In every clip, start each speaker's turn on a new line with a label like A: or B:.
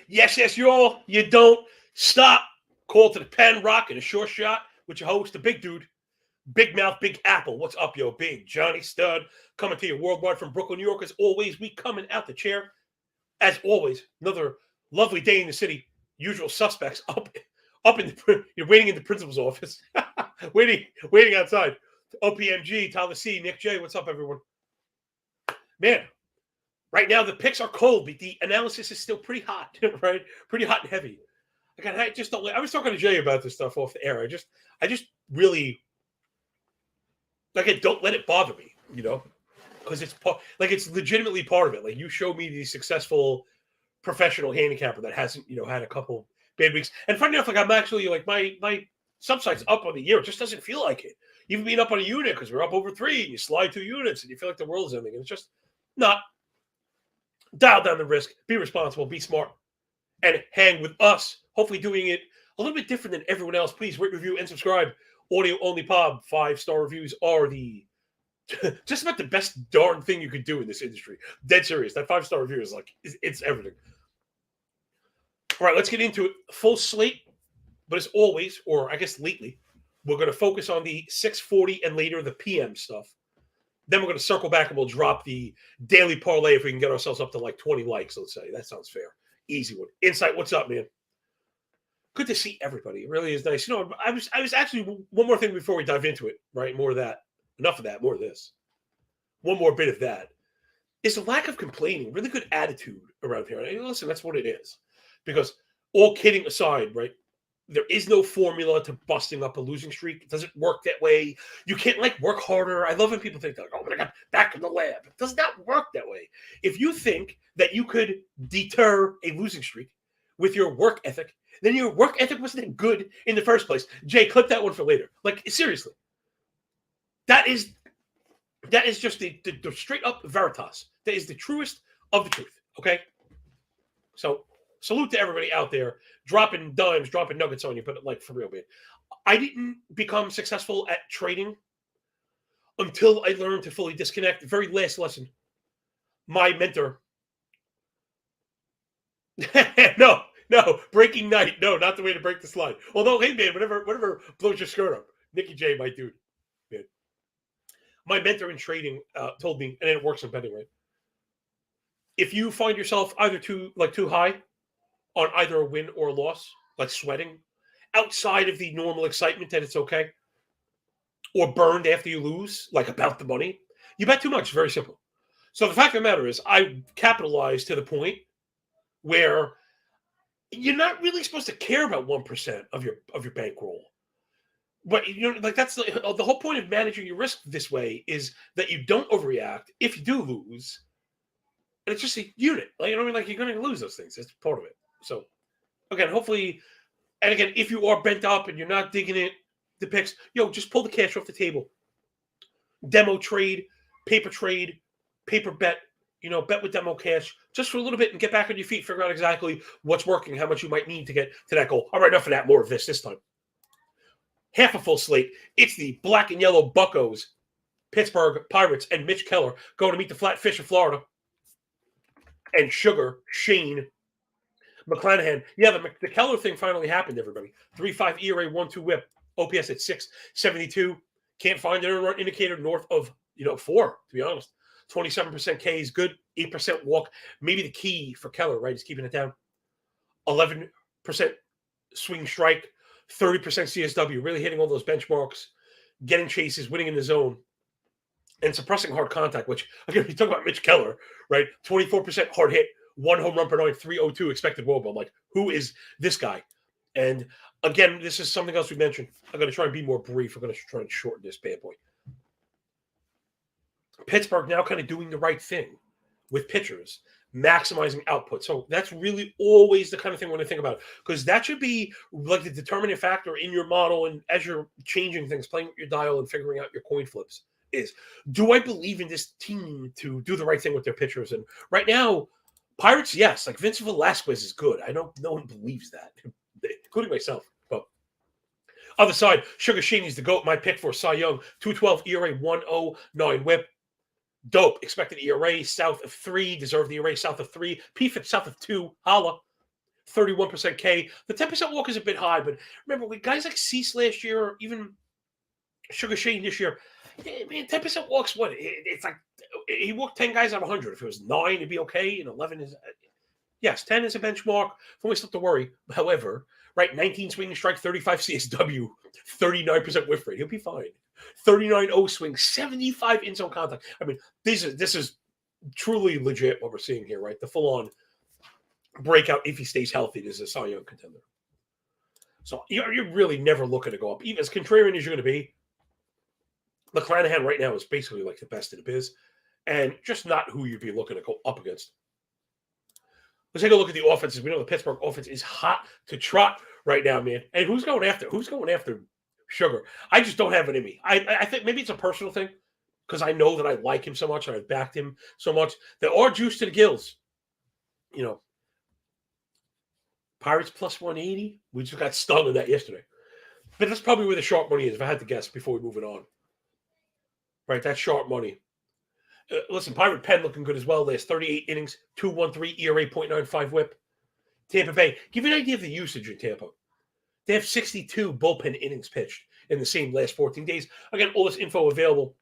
A: Yes, you don't stop. Call to the pen, rock, and a short shot with your host, the big dude, Big Mouth, Big Apple. What's up, yo? Big Johnny Stud, coming to you worldwide from Brooklyn, New York. As always, we coming out the chair. As always, another lovely day in the city. Usual suspects up in the, you're waiting in the principal's office, waiting outside. OPMG, Tyler C, Nick J. What's up, everyone? Man, right now the picks are cold, but the analysis is still pretty hot, right? Pretty hot and heavy. I just don't. I was talking to Jay about this stuff off the air. I just really don't let it bother me, because it's it's legitimately part of it. Like, you show me the successful professional handicapper that hasn't, had a couple bad weeks. And funny enough, I'm actually my subside's up on the year. It just doesn't feel like it. Even being up on a unit because we're up over 3, and you slide 2 units, and you feel like the world's ending. And it's just not. Dial down the risk. Be responsible. Be smart. And hang with us. Hopefully doing it a little bit different than everyone else. Please rate, review, and subscribe. Audio only pod. 5-star reviews are the just about the best darn thing you could do in this industry. Dead serious. That 5-star review is it's everything. All right, let's get into it. Full slate. But as always, or I guess lately, we're going to focus on the 6:40 and later the PM stuff. Then we're going to circle back and we'll drop the daily parlay if we can get ourselves up to 20 likes, let's say. That sounds fair. Easy one. Insight, what's up, man? Good to see everybody. It really is nice. I was actually, one more thing before we dive into it, right? More of that. Enough of that. More of this. One more bit of that. Is a lack of complaining, really good attitude around here. And listen, that's what it is. Because all kidding aside, right? There is no formula to busting up a losing streak. It doesn't work that way. You can't work harder. I love when people think I got back in the lab. It does not work that way. If you think that you could deter a losing streak with your work ethic, then your work ethic wasn't good in the first place. Jay, clip that one for later. Seriously. That is just the straight up veritas. That is the truest of the truth. Okay? So salute to everybody out there dropping dimes, dropping nuggets on you, but for real, man. I didn't become successful at trading until I learned to fully disconnect. The very last lesson, my mentor. No, breaking night. No, not the way to break the slide. Although, hey, man, whatever blows your skirt up. Nicky J, my dude. Man. My mentor in trading told me, and it works in betting, right? If you find yourself either too high on either a win or a loss, sweating, outside of the normal excitement that it's okay, or burned after you lose, about the money, you bet too much. Very simple. So the fact of the matter is, I capitalized to the point where you're not really supposed to care about 1% of your bankroll. But that's the whole point of managing your risk this way is that you don't overreact if you do lose. And it's just a unit. You're going to lose those things. It's part of it. So, again, hopefully, and again, if you are bent up and you're not digging it, the picks, just pull the cash off the table. Demo trade, paper bet, bet with demo cash just for a little bit and get back on your feet, figure out exactly what's working, how much you might need to get to that goal. All right, enough of that. More of this time. Half a full slate. It's the black and yellow Buccos, Pittsburgh Pirates, and Mitch Keller going to meet the Flatfish of Florida. And Sugar, Shane, McClanahan. Yeah, the Keller thing finally happened, everybody. 3.5 ERA, 1-2 whip. OPS at 6.72. Can't find an run indicator north of 4, to be honest. 27% K is good. 8% walk. Maybe the key for Keller, right, is keeping it down. 11% swing strike. 30% CSW. Really hitting all those benchmarks. Getting chases, winning in the zone. And suppressing hard contact, which, again, you talk about Mitch Keller, right? 24% hard hit, 1 home run per 9, 302 expected WOBA. I'm like, who is this guy? And again, this is something else we mentioned. I'm going to try and be more brief. I'm going to try and shorten this bad boy. Pittsburgh now kind of doing the right thing with pitchers, maximizing output. So that's really always the kind of thing when I think about it, because that should be the determining factor in your model and as you're changing things, playing with your dial and figuring out your coin flips. Is, do I believe in this team to do the right thing with their pitchers? And right now, Pirates, yes. Vince Velasquez is good. I know no one believes that, including myself. But other side, Sugar Shaney's the GOAT. My pick for Cy Young, 2.12 ERA, 1.09 whip. Dope. Expected ERA south of 3. Deserved the ERA south of 3. PFIP south of 2. Holla. 31% K. The 10% walk is a bit high, but remember, with guys like Cease last year, or even Sugar Shane this year, man, 10% walks, what? It's like he walked 10 guys out of 100. If it was 9, it'd be okay, and 11 is, yes, 10 is a benchmark. Only stuff to worry. However, right, 19 swing strike, 35 CSW, 39% whiff rate. He'll be fine. 39-0 swing, 75 in-zone contact. I mean, this is truly legit what we're seeing here, right? The full-on breakout, if he stays healthy, is a Cy Young contender. So you're really never looking to go up. Even as contrarian as you're going to be, McClanahan right now is basically like the best in the biz, and just not who you'd be looking to go up against. Let's take a look at the offenses. We know the Pittsburgh offense is hot to trot right now, man. And who's going after Sugar? I just don't have it in me. I think maybe it's a personal thing because I know that I like him so much and I've backed him so much. There are juice to the gills. You know, Pirates plus 180. We just got stung in that yesterday. But that's probably where the sharp money is, if I had to guess, before we move it on. Right, that's sharp money. Listen, Pirate Penn looking good as well. Last 38 innings, 2.13 ERA, 0.95 whip. Tampa Bay. Give you an idea of the usage in Tampa. They have 62 bullpen innings pitched in the same last 14 days. Again, all this info available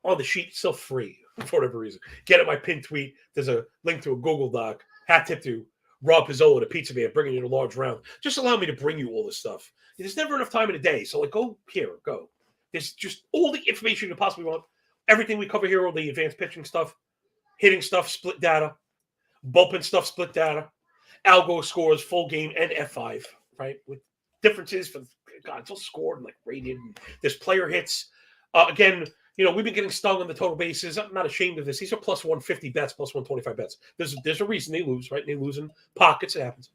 A: on the sheet, still free for whatever reason. Get it, my pinned tweet. There's a link to a Google Doc. Hat tip to Rob Pizzola, the pizza man, bringing you a large round. Just allow me to bring you all this stuff. There's never enough time in a day. So, like, go here, go. There's just all the information you could possibly want. Everything we cover here, all the advanced pitching stuff, hitting stuff, split data, bullpen stuff, split data, algo scores, full game, and F5, right? With differences for, God, it's all scored and like rated. And there's player hits. Again, you know, we've been getting stung on the total bases. I'm not ashamed of this. These are plus 150 bets, plus 125 bets. There's a reason they lose, right? They lose in pockets. It happens.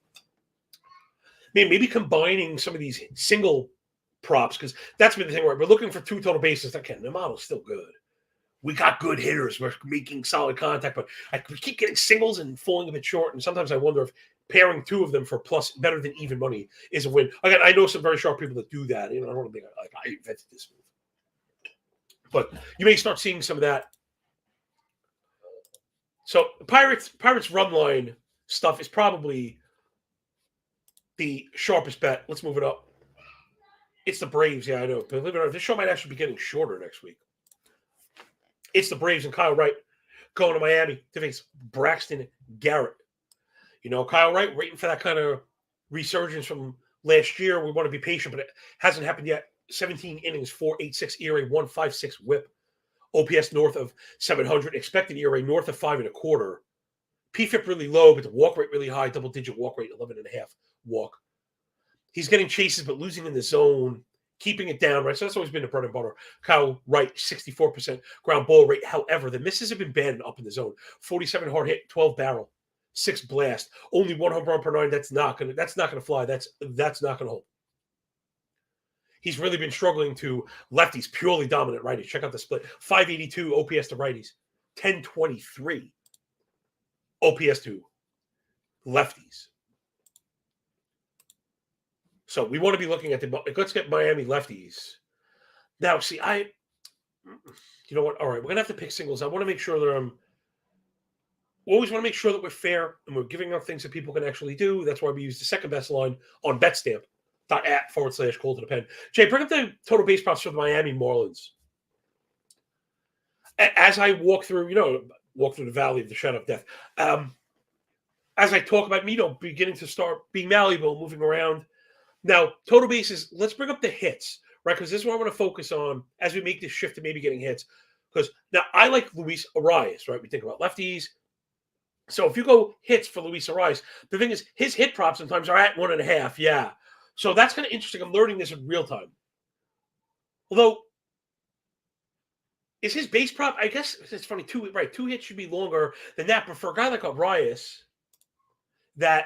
A: Maybe combining some of these single props, because that's been the thing, right? We're looking for 2 total bases. Again, the model's still good. We got good hitters. We're making solid contact, but we keep getting singles and falling a bit short. And sometimes I wonder if pairing 2 of them for plus better than even money is a win. Again, I know some very sharp people that do that. You know, I don't want to be like I invented this move, but you may start seeing some of that. So Pirates run line stuff is probably the sharpest bet. Let's move it up. It's the Braves. Yeah, I know. Believe it or not, this show might actually be getting shorter next week. It's the Braves and Kyle Wright going to Miami to face Braxton Garrett. You know, Kyle Wright waiting for that kind of resurgence from last year. We want to be patient, but it hasn't happened yet. 17 innings, 4.86 ERA, 1.56 whip. OPS north of 700. Expected ERA north of 5.25. PFIP really low, but the walk rate really high. Double-digit walk rate, 11.5 walk. He's getting chases, but losing in the zone. Keeping it down, right? So that's always been the bread and butter. Kyle Wright, 64% ground ball rate. However, the misses have been bad and up in the zone. 47 hard hit, 12 barrel, 6 blast. Only 1 home run per 9. That's not gonna fly. That's not gonna hold. He's really been struggling to lefties, purely dominant righties. Check out the split. 582 OPS to righties, 1023 OPS to lefties. So we want to be looking at let's get Miami lefties. Now, see, you know what? All right, we're going to have to pick singles. I want to make sure that we always want to make sure that we're fair and we're giving out things that people can actually do. That's why we use the second best line on betstamp.app/call to the pen. Jay, bring up the total base props for the Miami Marlins. As I walk through the valley of the shadow of death, as I talk about, beginning to start being malleable, moving around. Now, total bases, let's bring up the hits, right? Because this is what I want to focus on as we make this shift to maybe getting hits. Because now I like Luis Arias, right? We think about lefties. So if you go hits for Luis Arias, the thing is his hit props sometimes are at 1.5. Yeah. So that's kind of interesting. I'm learning this in real time. Although, is his base prop, I guess it's funny, 2 hits should be longer than that. But for a guy like Arias, that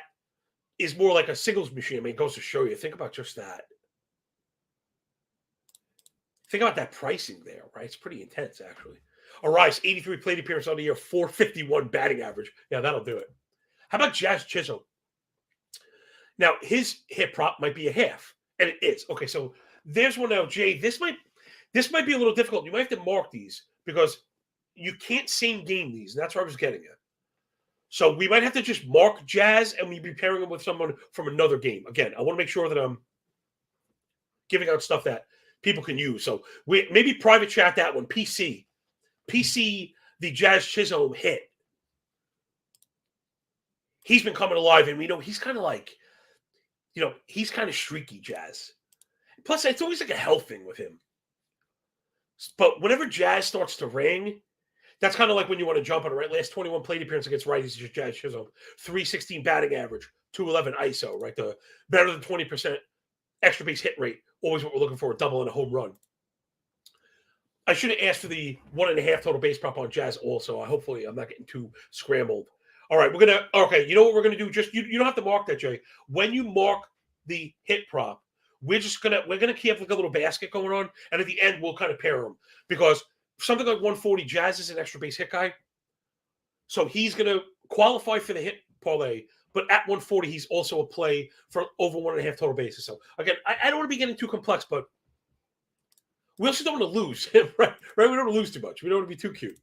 A: is more like a singles machine. I mean, it goes to show you. Think about just that. Think about that pricing there, right? It's pretty intense, actually. Arias, 83 plate appearance on the year, 451 batting average. Yeah, that'll do it. How about Jazz Chisholm? Now, his hit prop might be a half, and it is. Okay, so there's one now, Jay. This might be a little difficult. You might have to mark these because you can't same game these, and that's where I was getting at. So we might have to just mark Jazz and we be pairing him with someone from another game. Again, I want to make sure that I'm giving out stuff that people can use. So we maybe private chat that one. PC, the Jazz Chisholm hit. He's been coming alive, and we know he's kind of like, he's kind of streaky, Jazz. Plus, it's always like a health thing with him. But whenever Jazz starts to ring, that's kind of like when you want to jump on it, right? Last 21 plate appearance against righties is Jazz Chisholm. 316 batting average, 211 ISO, right? The better than 20% extra base hit rate. Always what we're looking for, a double and a home run. I should have asked for the 1.5 total base prop on Jazz also. Hopefully I'm not getting too scrambled. All right, okay, you know what we're going to do? Just, you don't have to mark that, Jay. When you mark the hit prop, we're going to keep like a little basket going on, and at the end we'll kind of pair them, because something like 140, Jazz is an extra base hit guy, so he's going to qualify for the hit parlay, but at 140 he's also a play for over 1.5 total bases. So again, I don't want to be getting too complex, but we also don't want to lose, right? We don't want to lose too much. We don't want to be too cute.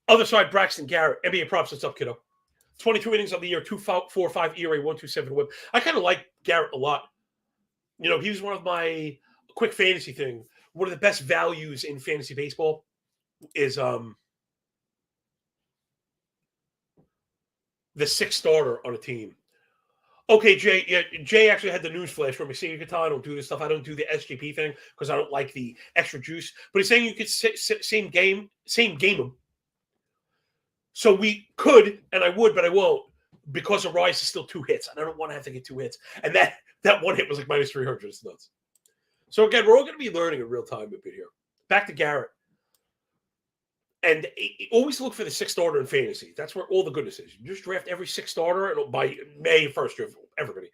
A: Other side, Braxton Garrett, NBA props. What's up, kiddo? 22 innings of the year, 2.45 ERA, 1.27 whip. I kind of like Garrett a lot. He was one of my quick fantasy thing. One of the best values in fantasy baseball is the sixth starter on a team. Okay, Jay. Yeah, Jay actually had the news flash for me. See, you can tell I don't do this stuff. I don't do the SGP thing because I don't like the extra juice. But he's saying you could same game him. So we could, and I would, but I won't, because Arise is still 2 hits, and I don't want to have to get 2 hits. And that one hit was like minus 300. It's nuts. So again, we're all going to be learning in real time a bit here. Back to Garrett. And always look for the sixth starter in fantasy. That's where all the goodness is. You just draft every sixth starter, and by May 1st, draft everybody.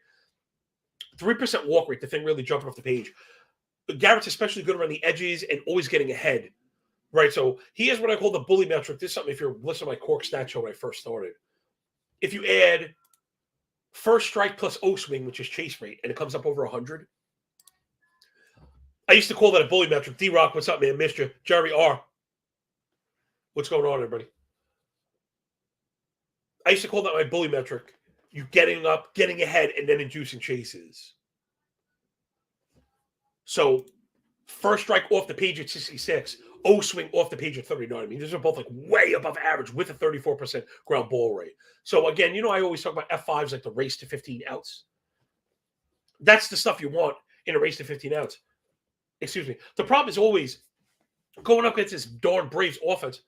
A: 3% walk rate, the thing really jumping off the page. Garrett's especially good around the edges and always getting ahead. Right, so he has what I call the bully metric. This is something if you're listening to my Cork Stat Show when I first started. If you add first strike plus O swing, which is chase rate, and it comes up over 100. I used to call that a bully metric. D-Rock, what's up, man? Missed you. Jerry R. What's going on, everybody? I used to call that my bully metric. You getting up, getting ahead, and then inducing chases. So first strike off the page at 66. O swing off the page at 39. I mean, these are both like way above average with a 34% ground ball rate. So again, I always talk about F5's like the race to 15 outs. That's the stuff you want in a race to 15 outs. Excuse me. The problem is always going up against this darn Braves offense.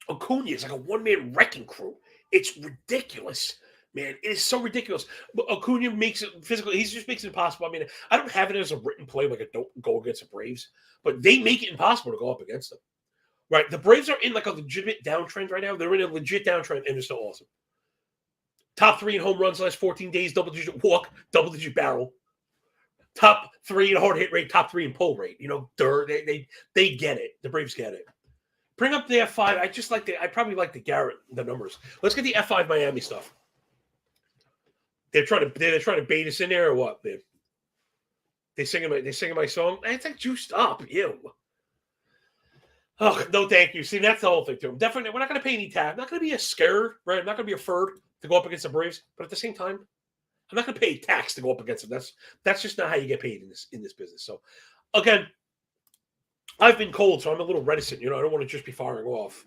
A: Acuna is like a one-man wrecking crew. It's ridiculous. Man, it is so ridiculous. But Acuna makes it physical. He just makes it impossible. I mean, I don't have it as a written play like a don't go against the Braves, but they make it impossible to go up against them. Right? The Braves are in like a legitimate downtrend right now. They're in a legit downtrend, and they're so awesome. Top 3 in home runs last 14 days, double-digit walk, double-digit barrel. Top 3 in hard hit rate, top 3 in pull rate. They get it. The Braves get it. Bring up the F5. I probably like the Garrett, the numbers. Let's get the F5 Miami stuff. They're trying to bait us in there or what, man? They singing my song. It's like juiced up. Ew. Oh, no, thank you. See, that's the whole thing too. Definitely, we're not going to pay any tab. I'm not going to be a scared, right? I'm not going to be afraid to go up against the Braves. But at the same time, I'm not going to pay tax to go up against them. That's just not how you get paid in this business. So, again, I've been cold, so I'm a little reticent. I don't want to just be firing off.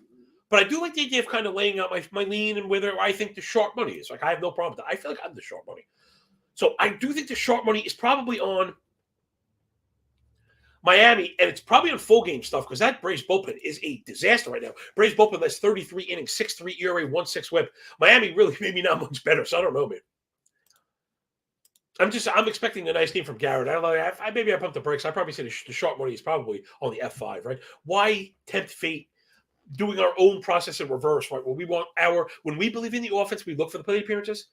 A: But I do like the idea of kind of laying out my lean and whether I think the sharp money is. Like, I have no problem with that. I feel like I'm the sharp money. So I do think the sharp money is probably on Miami, and it's probably on full game stuff because that Braves bullpen is a disaster right now. Braves bullpen has 33 innings, 6.3 ERA, 1.6 whip. Miami really maybe not much better, so I don't know, man. I'm expecting a nice game from Garrett. Maybe I pumped the brakes. I probably say the sharp money is probably on the F5, right? Why tempt fate? Doing our own process in reverse, right? When we believe in the offense, we look for the plate appearances.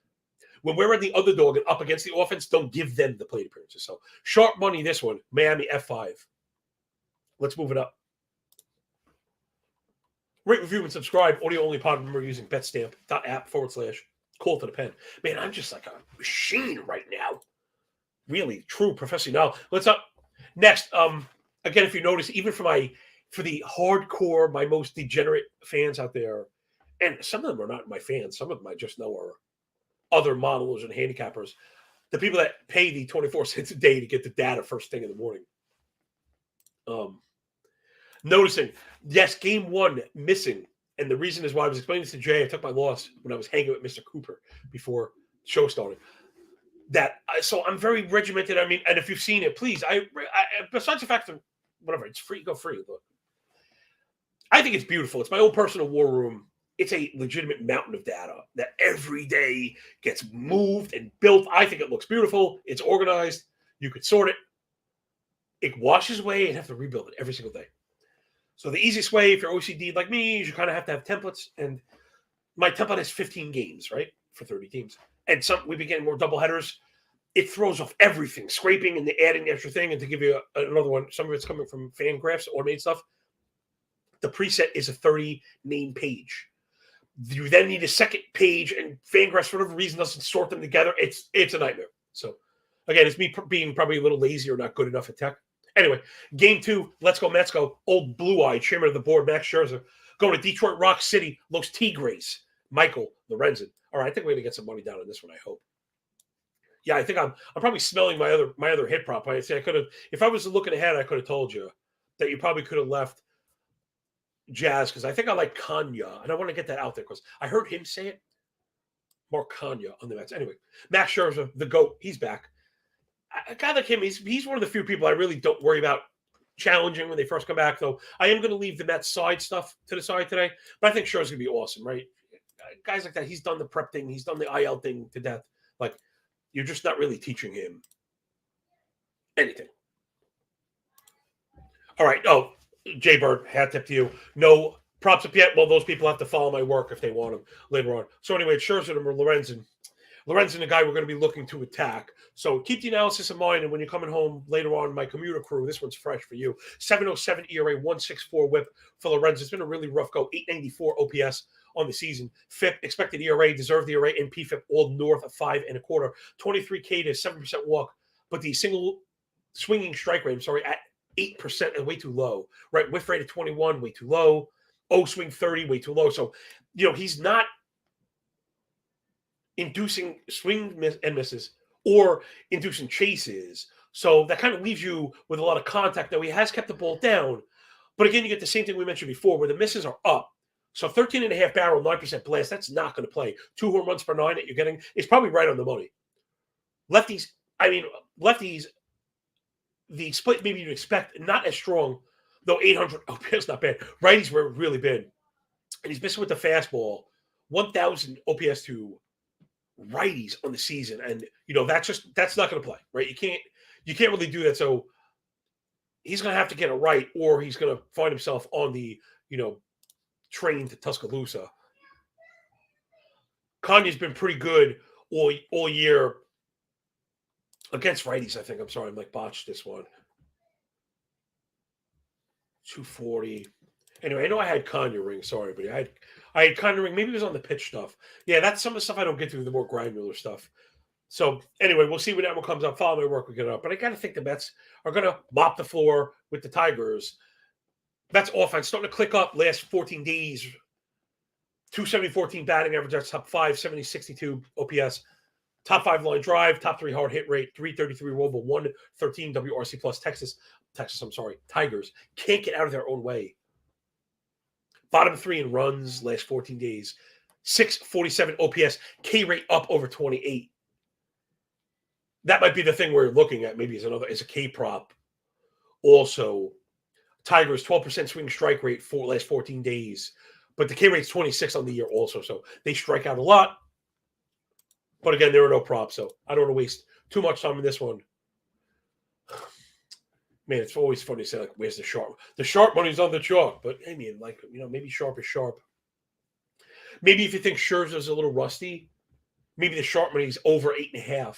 A: When we're in the underdog and up against the offense, don't give them the plate appearances. So sharp money, this one, Miami F5. Let's move it up. Rate, review, and subscribe. Audio only pod. Remember using betstamp.app/call to the pen. Man, I'm just like a machine right now. Really, true professional. Let's up next. Again, if you notice, even for the hardcore, my most degenerate fans out there, and some of them are not my fans. Some of them I just know are other modelers and handicappers. The people that pay the 24 cents a day to get the data first thing in the morning. Noticing, yes, game one missing. And the reason is why I was explaining this to Jay. I took my loss when I was hanging with Mr. Cooper before the show started. So I'm very regimented. I mean, and if you've seen it, please, besides the fact that whatever, it's free, go free. Look, I think it's beautiful. It's my own personal war room. It's a legitimate mountain of data that every day gets moved and built. I think it looks beautiful. It's organized. You could sort it. It washes away and have to rebuild it every single day. So the easiest way, if you're OCD like me, is you kind of have to have templates. And my template has 15 games, right, for 30 teams. And we've been getting more double headers. It throws off everything, scraping and adding the extra thing. And to give you another one, some of it's coming from Fangraphs, automated stuff. The preset is a 30-name page. You then need a second page, and Fangraphs, for whatever reason, doesn't sort them together. It's a nightmare. So, again, it's me being probably a little lazy or not good enough at tech. Anyway, game two, let's go Mets go. Old blue-eyed chairman of the board, Max Scherzer, going to Detroit Rock City, Los Tigres, Michael Lorenzen. All right, I think we're going to get some money down on this one, I hope. Yeah, I think I'm probably smelling my other hit prop. I say I could have, if I was looking ahead, I could have told you that you probably could have left Jazz, because I think I like Kanya, and I want to get that out there because I heard him say it. Mark Kanya on the Mets. Anyway, Max Scherzer, the GOAT, he's back. A guy like him, he's one of the few people I really don't worry about challenging when they first come back, though. I am going to leave the Mets side stuff to the side today, but I think Scherzer's going to be awesome, right? Guys like that, he's done the prep thing, he's done the IL thing to death. Like, you're just not really teaching him anything. All right. Oh, Jay Bird, hat tip to you. No props up yet. Well, those people have to follow my work if they want them later on. So anyway, it's Scherzer and Lorenzen. Lorenzen, the guy we're going to be looking to attack. So keep the analysis in mind. And when you're coming home later on, my commuter crew, this one's fresh for you. 707 ERA, 164 whip for Lorenzen. It's been a really rough go. 894 OPS on the season. FIP, expected ERA, deserved ERA, and PFIP all north of 5.25. 23K to 7% walk. But the single swinging strike rate, at 8% and way too low, right? Whiff rate of 21, way too low. swing 30, way too low. So, he's not inducing swing and misses or inducing chases. So that kind of leaves you with a lot of contact. Now, he has kept the ball down. But again, you get the same thing we mentioned before where the misses are up. So 13.5 barrel, 9% blast, that's not going to play. 2 home runs per 9 that you're getting is probably right on the money. Lefties, the split maybe you'd expect, not as strong, though 800 OPS not bad. Righties were really bad. And he's missing with the fastball. 1,000 OPS to righties on the season. And, that's not going to play, right? You can't really do that. So he's going to have to get it right, or he's going to find himself on the, train to Tuscaloosa. Kanye's been pretty good all year against righties, I think. I'm sorry, I botched this one. 240. Anyway, I know I had Kanye ring. Sorry, but I had Kanye ring. Maybe it was on the pitch stuff. Yeah, that's some of the stuff I don't get through, the more granular stuff. So anyway, we'll see when that one comes up. Follow my work, we get it up. But I got to think the Mets are going to mop the floor with the Tigers. Mets offense starting to click up last 14 days. 270, 14 batting average. That's top 5, 70, 62 OPS. Top 5 line drive, top 3 hard hit rate, 333 Robo, 113 WRC plus. Tigers can't get out of their own way. Bottom 3 in runs last 14 days. 647 OPS, K rate up over 28. That might be the thing we're looking at. Maybe is a K prop. Also, Tigers 12% swing strike rate for last 14 days. But the K rate's 26 on the year also. So they strike out a lot. But again, there are no props. So I don't want to waste too much time in this one. Man, it's always funny to say, where's the sharp? The sharp money's on the chalk. But, maybe sharp is sharp. Maybe if you think Scherzer's a little rusty, maybe the sharp money's over 8.5.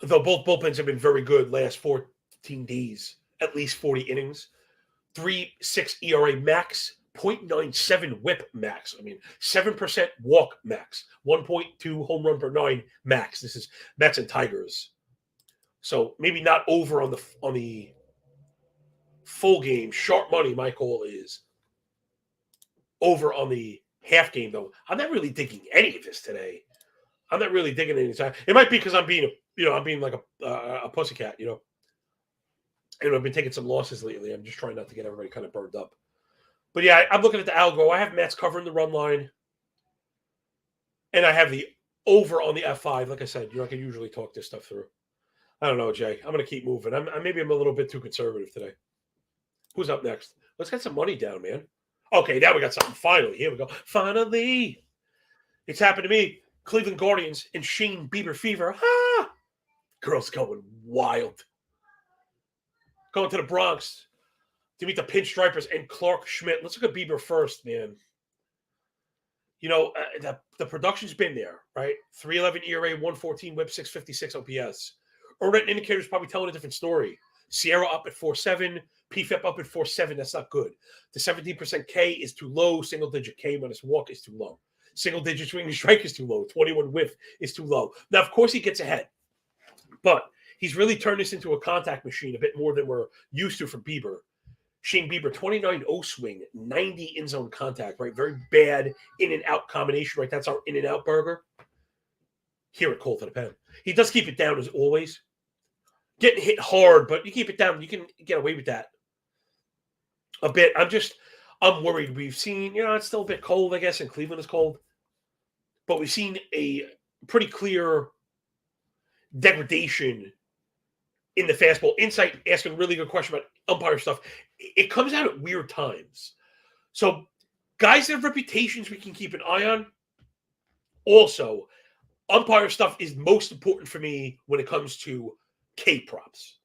A: Though both bullpens have been very good last 14 days, at least 40 innings. 3.6 ERA max, 0.97 whip max. 7% walk max, 1.2 home run per 9 max. This is Mets and Tigers. So maybe not over on the full game, sharp money, my call is over on the half game, though. I'm not really digging any of this today. I'm not really digging any time. It might be because I'm being like a pussycat, And I've been taking some losses lately. I'm just trying not to get everybody kind of burned up. But yeah, I'm looking at the algo. I have Mets covering the run line. And I have the over on the F5. Like I said, I can usually talk this stuff through. I don't know, Jay. I'm going to keep moving. Maybe I'm a little bit too conservative today. Who's up next? Let's get some money down, man. Okay, now we got something. Finally, here we go. Finally. It's happened to me. Cleveland Guardians and Shane Bieber fever. Ah! Girls going wild. Going to the Bronx to meet the Pinstripers and Clark Schmidt. Let's look at Bieber first, man. The production's been there, right? 3.11 ERA, 114 WHIP, 656 OPS. Earned rate indicators probably telling a different story. Sierra up at 4.7, PFIP up at 4.7. That's not good. The 17% K is too low. Single digit K minus walk is too low. Single digit swing and strike is too low. 21 whiff is too low. Now, of course, he gets ahead, but he's really turned this into a contact machine a bit more than we're used to from Bieber. Shane Bieber, 29-0 swing, 90 in-zone contact, right? Very bad in and out combination, right? That's our in and out burger. Here at Cold to the Pen. He does keep it down as always. Getting hit hard, but you keep it down. You can get away with that a bit. I'm worried. We've seen, it's still a bit cold, I guess, and Cleveland is cold. But we've seen a pretty clear degradation in the fastball. Insight asking a really good question about umpire stuff. It comes out at weird times. So guys that have reputations we can keep an eye on. Also, umpire stuff is most important for me when it comes to K props.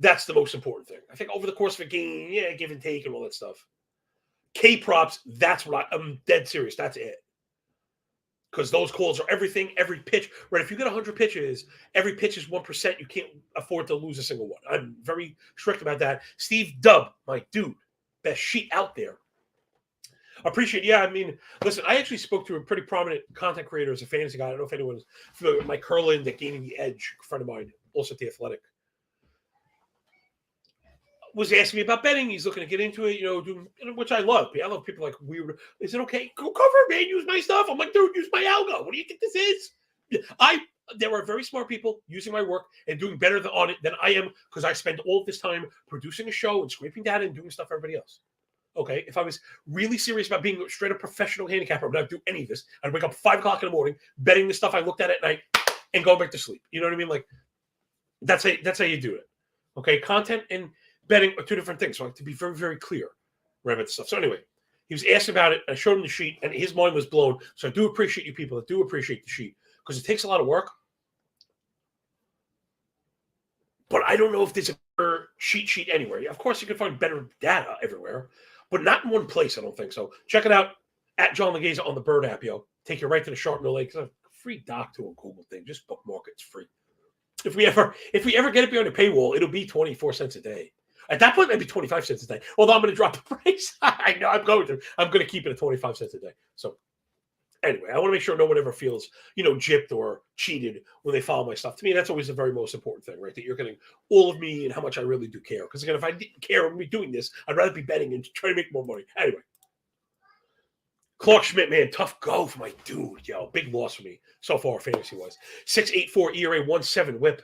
A: That's the most important thing. I think over the course of a game, give and take and all that stuff. K props, that's what I'm dead serious. That's it. Because those calls are everything, every pitch. Right? If you get 100 pitches, every pitch is 1%. You can't afford to lose a single one. I'm very strict about that. Steve Dubb, my dude, best sheet out there. Appreciate, listen, I actually spoke to a pretty prominent content creator as a fantasy guy. I don't know if anyone's familiar with Mike Curlin, that Gaining the Edge, a friend of mine, also at The Athletic. Was asking me about betting. He's looking to get into it, which I love. I love people like weird. Is it okay? Go cover, man. Use my stuff. I'm like, dude, use my algo. What do you think this is? There are very smart people using my work and doing better on it than I am because I spend all of this time producing a show and scraping data and doing stuff for everybody else. Okay, if I was really serious about being a straight up professional handicapper, I would not do any of this. I'd wake up 5 o'clock in the morning, betting the stuff I looked at night, and going back to sleep. You know what I mean? Like that's how you do it. Okay, content and betting are two different things. So I have to be very, very clear about this stuff. So anyway, he was asked about it. I showed him the sheet, and his mind was blown. So I do appreciate you people that do appreciate the sheet because it takes a lot of work. But I don't know if there's a better sheet anywhere. Of course, you can find better data everywhere, but not in one place, I don't think so. Check it out at John Laghezza on the Bird app, yo. Take you right to the Sharp No Lake. It's a free doc to a Google thing. Just bookmark it. It's free. If we ever get it beyond a paywall, it'll be 24 cents a day. At that point, maybe 25 cents a day. Although I'm going to drop the price. I know I'm going to keep it at 25 cents a day. So anyway, I want to make sure no one ever feels, gypped or cheated when they follow my stuff. To me, that's always the very most important thing, right? That you're getting all of me and how much I really do care. Because again, if I didn't care and be doing this, I'd rather be betting and trying to make more money. Anyway. Clark Schmidt, man, tough go for my dude. Yo, big loss for me so far, fantasy-wise. 6.84 ERA, 1.7 whip.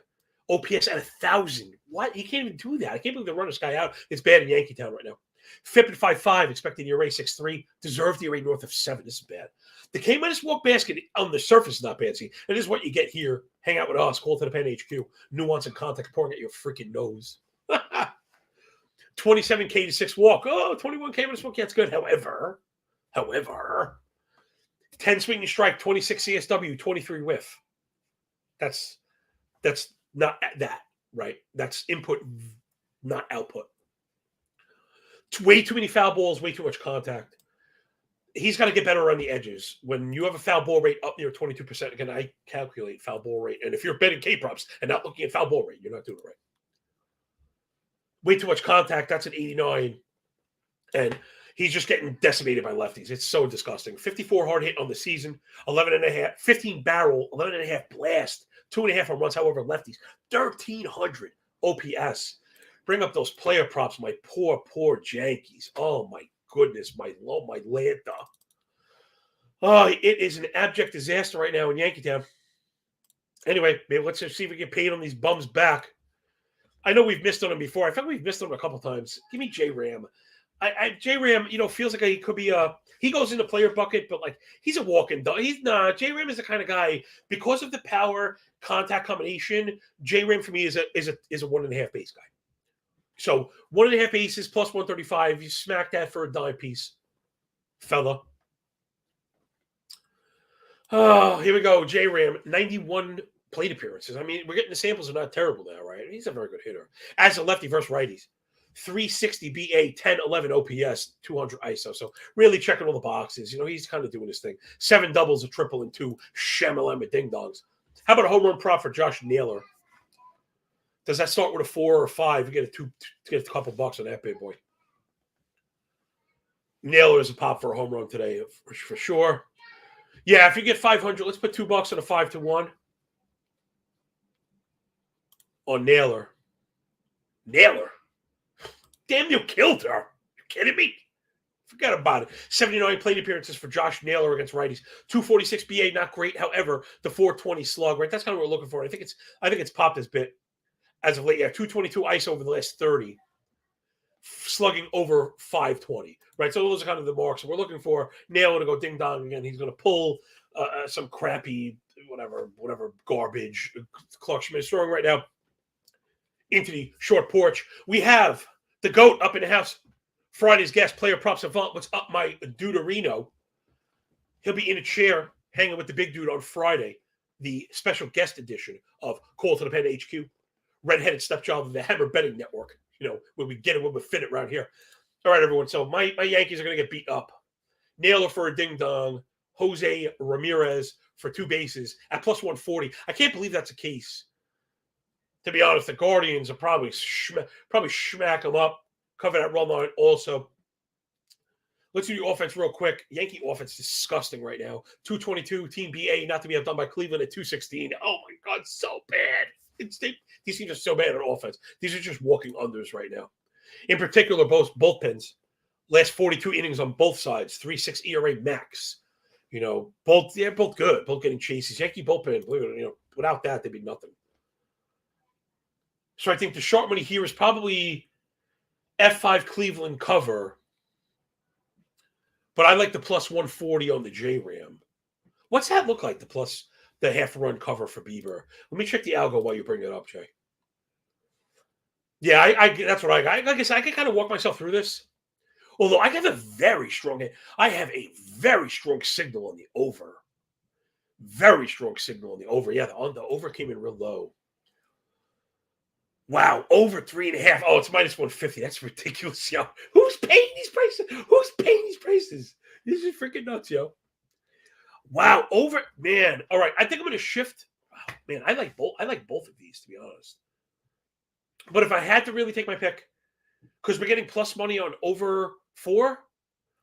A: OPS at 1,000. What? He can't even do that. I can't believe they run this guy out. It's bad in Yankee Town right now. FIP at 5.5, expected ERA 6.3. Deserved ERA north of 7. This is bad. The K minus walk basket on the surface is not bad. See, it is what you get here. Hang out with us. Call to the Pen HQ. Nuance and contact pouring at your freaking nose. 27K to 6 walk. Oh, 21K minus walk. Yeah, it's good. However, 10 swing and strike, 26 CSW, 23 whiff. That's not that, right? That's input, not output. It's way too many foul balls, way too much contact. He's got to get better around the edges. When you have a foul ball rate up near 22%, again, I calculate foul ball rate. And if you're betting K-props and not looking at foul ball rate, you're not doing it right. Way too much contact. That's an 89. And he's just getting decimated by lefties. It's so disgusting. 54 hard hit on the season, 11.5, 15 barrel, 11.5 blast, 2.5 home runs, however, lefties. 1,300 OPS. bring up those player props. My poor Yankees. Oh my goodness, my Lanta. Oh, it is an abject disaster right now in Yankee Town. Anyway, maybe let's just see if we get paid on these bums back. I know we've missed on him before. I feel like we've missed on him a couple times. Give me J Ram. J Ram, feels like he could be he goes in the player bucket, but like he's a walking dog. J Ram is the kind of guy because of the power contact combination. J Ram for me is a 1.5 base guy. So 1.5 bases plus 135. You smack that for a dime piece, fella. Oh, here we go. J Ram, 91 plate appearances. I mean, we're getting the samples are not terrible now, right? He's a very good hitter. As a lefty versus righties, 360 BA, 1011 OPS, 200 ISO. So really checking all the boxes. He's kind of doing his thing. 7 doubles, a triple, and 2 Shamalama ding dongs. How about a home run prop for Josh Naylor? Does that start with a 4 or a 5? You get a couple bucks on that big boy. Naylor is a pop for a home run today for sure. Yeah, if you get 500, let's put $2 on a 5-1 on Naylor. Naylor. Damn, you killed her. You kidding me? Forget about it. 79 plate appearances for Josh Naylor against righties. 246 BA, not great. However, the 420 slug, right? That's kind of what we're looking for. I think it's popped this bit as of late. Yeah, 222 ISO over the last 30. Slugging over 520, right? So those are kind of the marks we're looking for. Naylor to go ding dong again. He's going to pull some crappy whatever garbage Clark Schmidt is throwing right now into the short porch. We have the GOAT up in the house. Friday's guest, player props avant. What's up, my Duderino? He'll be in a chair hanging with the big dude on Friday, the special guest edition of Call to the Pen HQ, redheaded stepchild of the Hammer Betting Network. When we get it, when we fit it around here. All right, everyone. So my Yankees are going to get beat up. Naylor for a ding-dong. Jose Ramirez for 2 bases at plus 140. I can't believe that's the case. To be honest, the Guardians will probably smack them up. Cover that run line also. Let's do the offense real quick. Yankee offense is disgusting right now. 222, Team BA, not to be outdone by Cleveland at 216. Oh, my God, so bad. These teams are so bad on offense. These are just walking unders right now. In particular, both bullpens. Last 42 innings on both sides. 3.6 ERA max. Both good. Both getting chases. Yankee bullpen, without that, they'd be nothing. So I think the sharp money here is probably F5 Cleveland cover. But I like the plus 140 on the J-Ram. What's that look like, the half-run cover for Bieber? Let me check the algo while you bring it up, Jay. Yeah, that's what I got. Like I said, I can kind of walk myself through this. Although I have a very strong signal on the over. Very strong signal on the over. Yeah, the over came in real low. Wow, over 3.5. Oh, it's minus 150. That's ridiculous, yo. Who's paying these prices? This is freaking nuts, yo. Wow, over, man. All right, I think I'm going to shift. Wow, man, I like both of these, to be honest. But if I had to really take my pick, because we're getting plus money on over 4,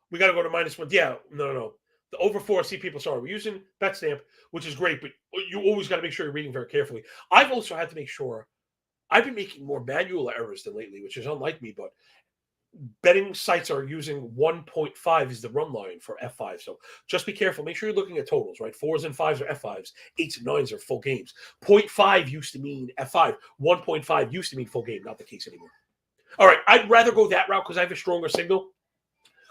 A: we got to go to minus 1. Yeah, no. The over 4, see people, sorry, we're using BetStamp, which is great, but you always got to make sure you're reading very carefully. I've also had to make sure. I've been making more manual errors than lately, which is unlike me, but betting sites are using 1.5 as the run line for F5. So just be careful. Make sure you're looking at totals, right? 4s and 5s are F5s. 8s and 9s are full games. 0.5 used to mean F5. 1.5 used to mean full game. Not the case anymore. All right. I'd rather go that route because I have a stronger signal.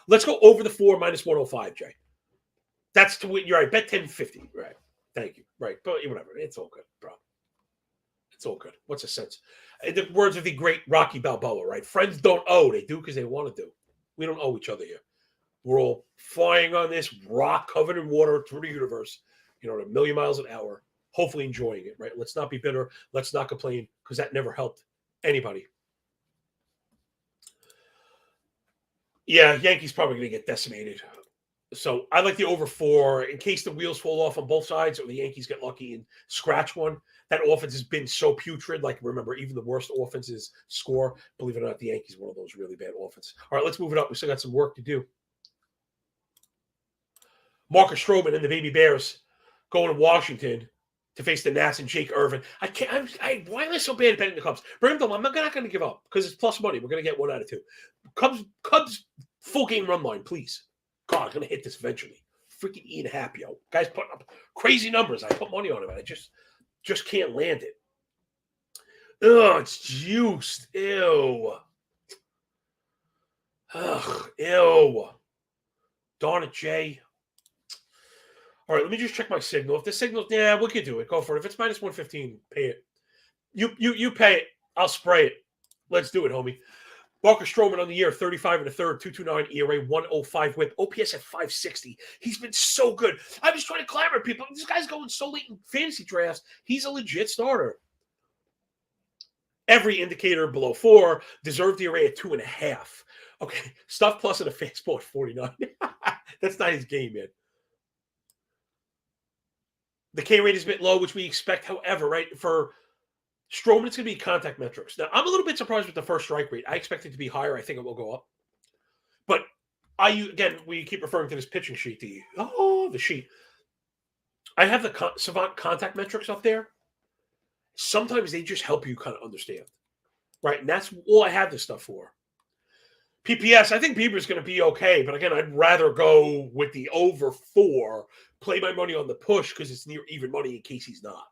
A: Let's go over the 4 minus 105, Jay. That's to win. You're right. Bet 1050. Right. Thank you. Right. But whatever. It's all good, bro. It's all good. What's the sense? In the words of the great Rocky Balboa, right? Friends don't owe. They do because they want to do. We don't owe each other here. We're all flying on this rock covered in water through the universe, at 1,000,000 miles an hour, hopefully enjoying it, right? Let's not be bitter. Let's not complain because that never helped anybody. Yeah, Yankees probably going to get decimated. So I like the over 4 in case the wheels fall off on both sides or the Yankees get lucky and scratch one. That offense has been so putrid. Like, remember, even the worst offenses score. Believe it or not, the Yankees are one of those really bad offenses. All right, let's move it up. We still got some work to do. Marcus Stroman and the Baby Bears going to Washington. to face the Nats and Jake Irvin. I can't. Why am I so bad at betting the Cubs? Bring them. I'm not going to give up because it's plus money. We're going to get 1 out of 2. Cubs full game run line, please. God, I'm going to hit this eventually. Freaking Ian Happ, yo. Guys putting up crazy numbers. I put money on him, and I just can't land it. Ugh, it's juiced. Ew. Ugh, ew. Darn it, Jay. All right, let me just check my signal. If the signal's, yeah, we could do it. Go for it. If it's minus 115, pay it. You pay it. I'll spray it. Let's do it, homie. Marcus Stroman on the year, 35 and a third, 2.29 ERA, 105 whip, OPS at 560. He's been so good. I was trying to clamor people. This guy's going so late in fantasy drafts. He's a legit starter. Every indicator below 4, deserved ERA at 2.5. Okay, stuff plus in a fastball at 49. That's not his game, man. The K rate is a bit low, which we expect, however, right, for Stroman, it's going to be contact metrics. Now, I'm a little bit surprised with the first strike rate. I expect it to be higher. I think it will go up. But again, we keep referring to this pitching sheet. The sheet. I have the Savant contact metrics up there. Sometimes they just help you kind of understand, right? And that's all I have this stuff for. PPS, I think Bieber's going to be okay. But again, I'd rather go with the over 4, play my money on the push because it's near even money in case he's not.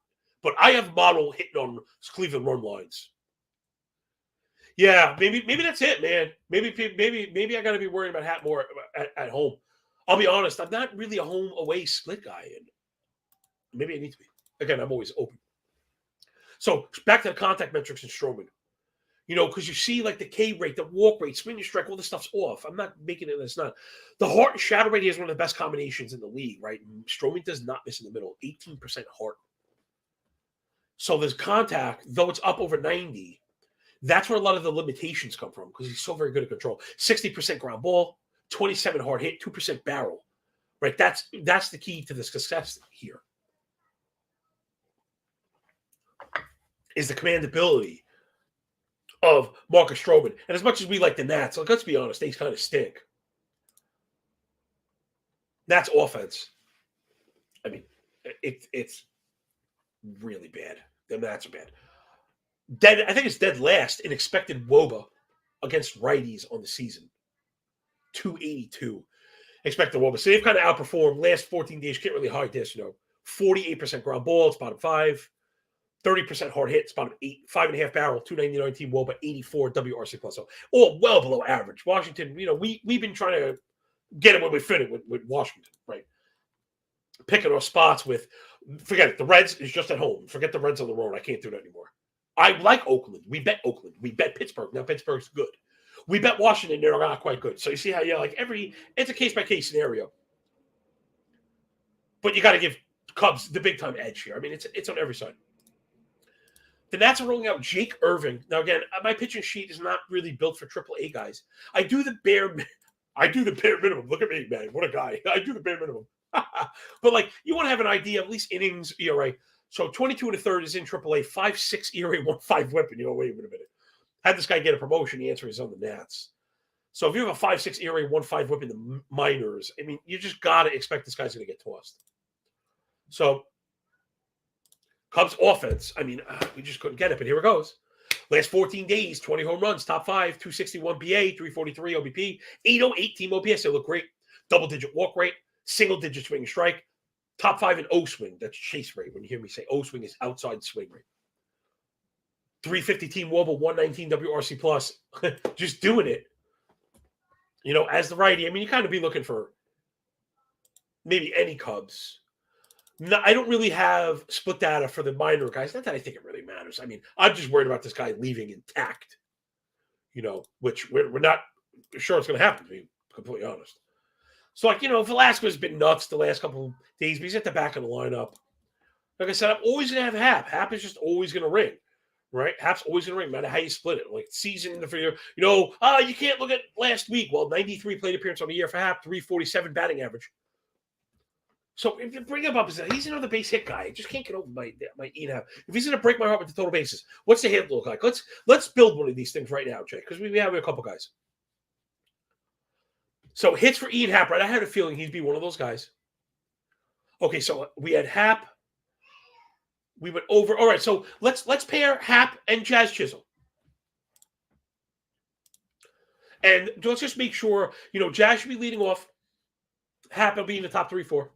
A: But I have model hitting on Cleveland run lines. Yeah, maybe that's it, man. Maybe I got to be worrying about Hat more at home. I'll be honest, I'm not really a home away split guy, and maybe I need to be. Again, I'm always open. So back to the contact metrics in Stroman. Because you see like the K rate, the walk rate, swing and strike, all this stuff's off. I'm not making it. It's not. The heart and shadow rate is one of the best combinations in the league, right? Stroman does not miss in the middle. 18% heart. So there's contact, though it's up over 90. That's where a lot of the limitations come from because he's so very good at control. 60% ground ball, 27 hard hit, 2% barrel. Right? That's the key to the success here. Is the commandability of Marcus Stroman. And as much as we like the Nats, let's be honest, they kind of stink. Nats offense. I mean, it's really bad. The Nats are bad. I think it's dead last in expected WOBA against righties on the season. 282 expected WOBA. So they've kind of outperformed. Last 14 days, can't really hide this, 48% ground ball, it's bottom 5. 30% hard hit, it's bottom 8. 5.5 barrel, 299 team WOBA, 84 WRC plus. So all well below average. Washington, we've been trying to get it when we fit it with Washington, right? Picking our spots with, forget it, the Reds is just at home. Forget the Reds on the road. I can't do that anymore. I like Oakland. We bet Oakland. We bet Pittsburgh. Now Pittsburgh's good. We bet Washington. They're not quite good. So you see how it's a case-by-case scenario. But you got to give Cubs the big-time edge here. I mean, it's on every side. The Nats are rolling out Jake Irvin. Now, again, my pitching sheet is not really built for AAA guys. I do the bare minimum. Look at me, man. What a guy. I do the bare minimum. But, you want to have an idea of at least innings ERA. So 22 and a third is in AAA, 5.6 ERA, 1.5 whip. And wait a minute. Had this guy get a promotion, the answer is on the Nats. So if you have a 5.6 ERA, 1.5 whip in the minors, I mean, you just got to expect this guy's going to get tossed. So Cubs offense, I mean, we just couldn't get it, but here it goes. Last 14 days, 20 home runs, top 5, 261 BA, 343 OBP, 808 team OPS. They look great. Double-digit walk rate, single-digit swing and strike. Top 5 in O swing. That's chase rate. When you hear me say O swing is outside swing rate. 350 team WOBA, 119 WRC plus. Just doing it. As the righty. I mean, you kind of be looking for maybe any Cubs. No, I don't really have split data for the minor guys. Not that I think it really matters. I mean, I'm just worried about this guy leaving intact. Which we're not sure it's going to happen, to be completely honest. So, Velasquez's been nuts the last couple of days, but he's at the back of the lineup. Like I said, I'm always going to have Hap. Hap is just always going to ring, right? Hap's always going to ring, no matter how you split it. Season for you can't look at last week. Well, 93 plate appearance on the year for Hap, 347 batting average. So if you bring him up, he's another base hit guy. I just can't get over my Hap. If he's going to break my heart with the total bases, what's the hit look like? Let's build one of these things right now, Jay, because we have a couple guys. So hits for Ian Happ, right? I had a feeling he'd be one of those guys. Okay, so we had Happ, We went over. All right, so let's pair Hap and Jazz Chisholm. And let's just make sure, Jazz should be leading off. Hap will be in the top 3, 4.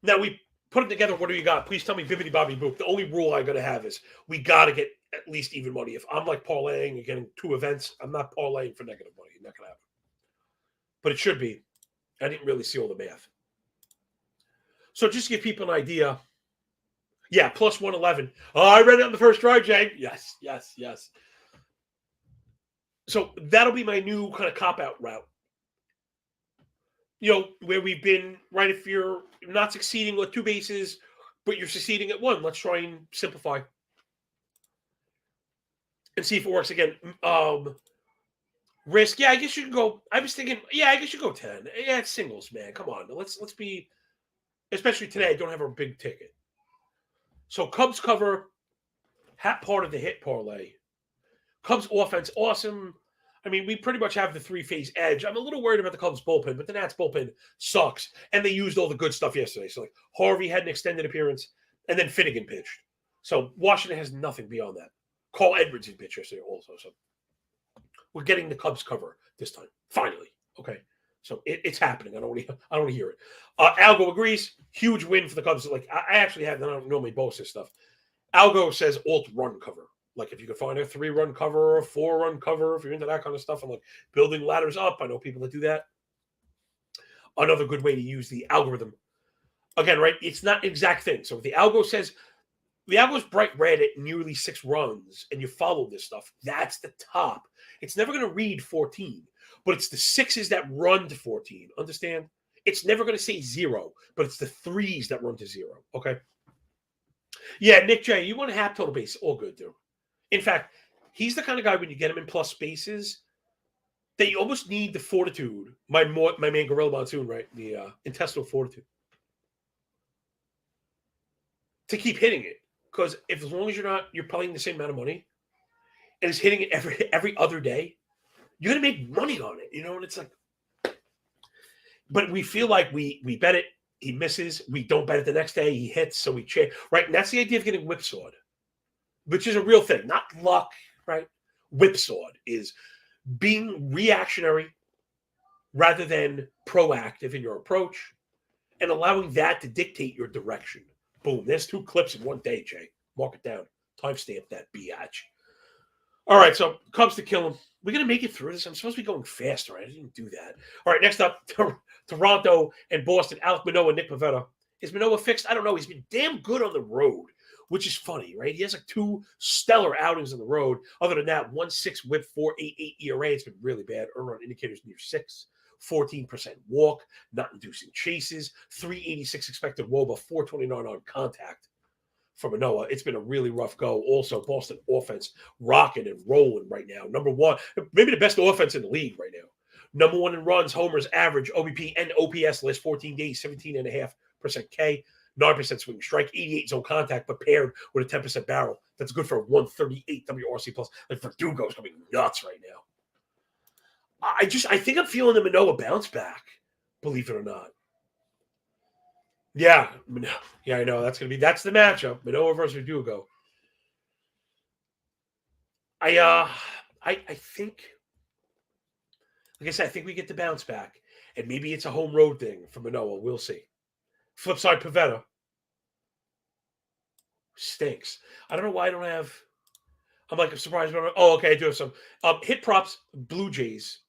A: Now we put them together. What do you got? Please tell me bibbity bobby boop. The only rule I'm going to have is we got to get at least even money. If I'm like parlaying and getting 2 events, I'm not parlaying for negative money. Not going to happen. But it should be. I didn't really see all the math. So just to give people an idea. Yeah, plus 111. Oh, I read it on the first try, Jay. Yes. So that'll be my new kind of cop-out route. Where we've been, right, if you're not succeeding with 2 bases, but you're succeeding at 1, let's try and simplify. And see if it works again. Risk, yeah, I guess you can go. I was thinking, yeah, I guess you go 10. Yeah, it's singles, man. Come on. Let's be, especially today, I don't have a big ticket. So Cubs cover, Hat part of the hit parlay. Cubs offense, awesome. I mean, we pretty much have the 3-phase edge. I'm a little worried about the Cubs bullpen, but the Nats bullpen sucks. And they used all the good stuff yesterday. So, like, Harvey had an extended appearance, and then Finnegan pitched. So, Washington has nothing beyond that. Carl Edwards in pitch yesterday also. So, we're getting the Cubs cover this time. Finally. Okay. So, it's happening. I don't want to hear it. Algo agrees. Huge win for the Cubs. Like, I actually have, I don't normally boast this stuff. Algo says alt run cover. Like, if you could find a 3-run cover or a 4-run cover, if you're into that kind of stuff, and like building ladders up, I know people that do that. Another good way to use the algorithm. Again, right? It's not an exact thing. So if the algo says the algo is bright red at nearly 6 runs, and you follow this stuff, that's the top. It's never going to read 14, but it's the 6s that run to 14. Understand? It's never going to say 0, but it's the 3s that run to 0. Okay. Yeah, Nick J, you want to have total base? All good, dude. In fact, he's the kind of guy when you get him in plus spaces that you almost need the fortitude. My man Gorilla Monsoon, right? The intestinal fortitude to keep hitting it. Because as long as you're playing the same amount of money and is hitting it every other day, you're gonna make money on it. And it's like, but we feel like we bet it, he misses, we don't bet it the next day, he hits, so we change. Right. And that's the idea of getting whipsawed. Which is a real thing, not luck, right? Whipsawed is being reactionary rather than proactive in your approach and allowing that to dictate your direction. Boom, there's 2 clips in one day, Jay. Mark it down. Timestamp that biatch. All right, so Cubs to kill him. We're going to make it through this. I'm supposed to be going faster. I didn't do that. All right, next up, Toronto and Boston. Alec Manoah, Nick Pivetta. Is Manoah fixed? I don't know. He's been damn good on the road. Which is funny, right? He has like 2 stellar outings on the road. Other than that, 1.6 whip, 4.88 ERA. It's been really bad. Earn run indicators near 6, 14% walk, not inducing chases, 386 expected WOBA, 429 on contact for Manoah. It's been a really rough go. Also, Boston offense rocking and rolling right now. Number 1, maybe the best offense in the league right now. Number 1 in runs, homers, average, OBP, and OPS last 14 days, 17.5% K. 9% swing strike, 88 zone contact, but paired with a 10% barrel. That's good for a 138 WRC plus. Like Verdugo's going to be nuts right now. I think I'm feeling the Manoah bounce back, believe it or not. Yeah, I know. That's the matchup. Manoah versus Verdugo. I think, like I said, I think we get the bounce back. And maybe it's a home road thing for Manoah. We'll see. Flip side, Pivetta stinks. I don't know why I don't have. I'm surprised. Oh, okay. I do have some hit props. Blue Jays.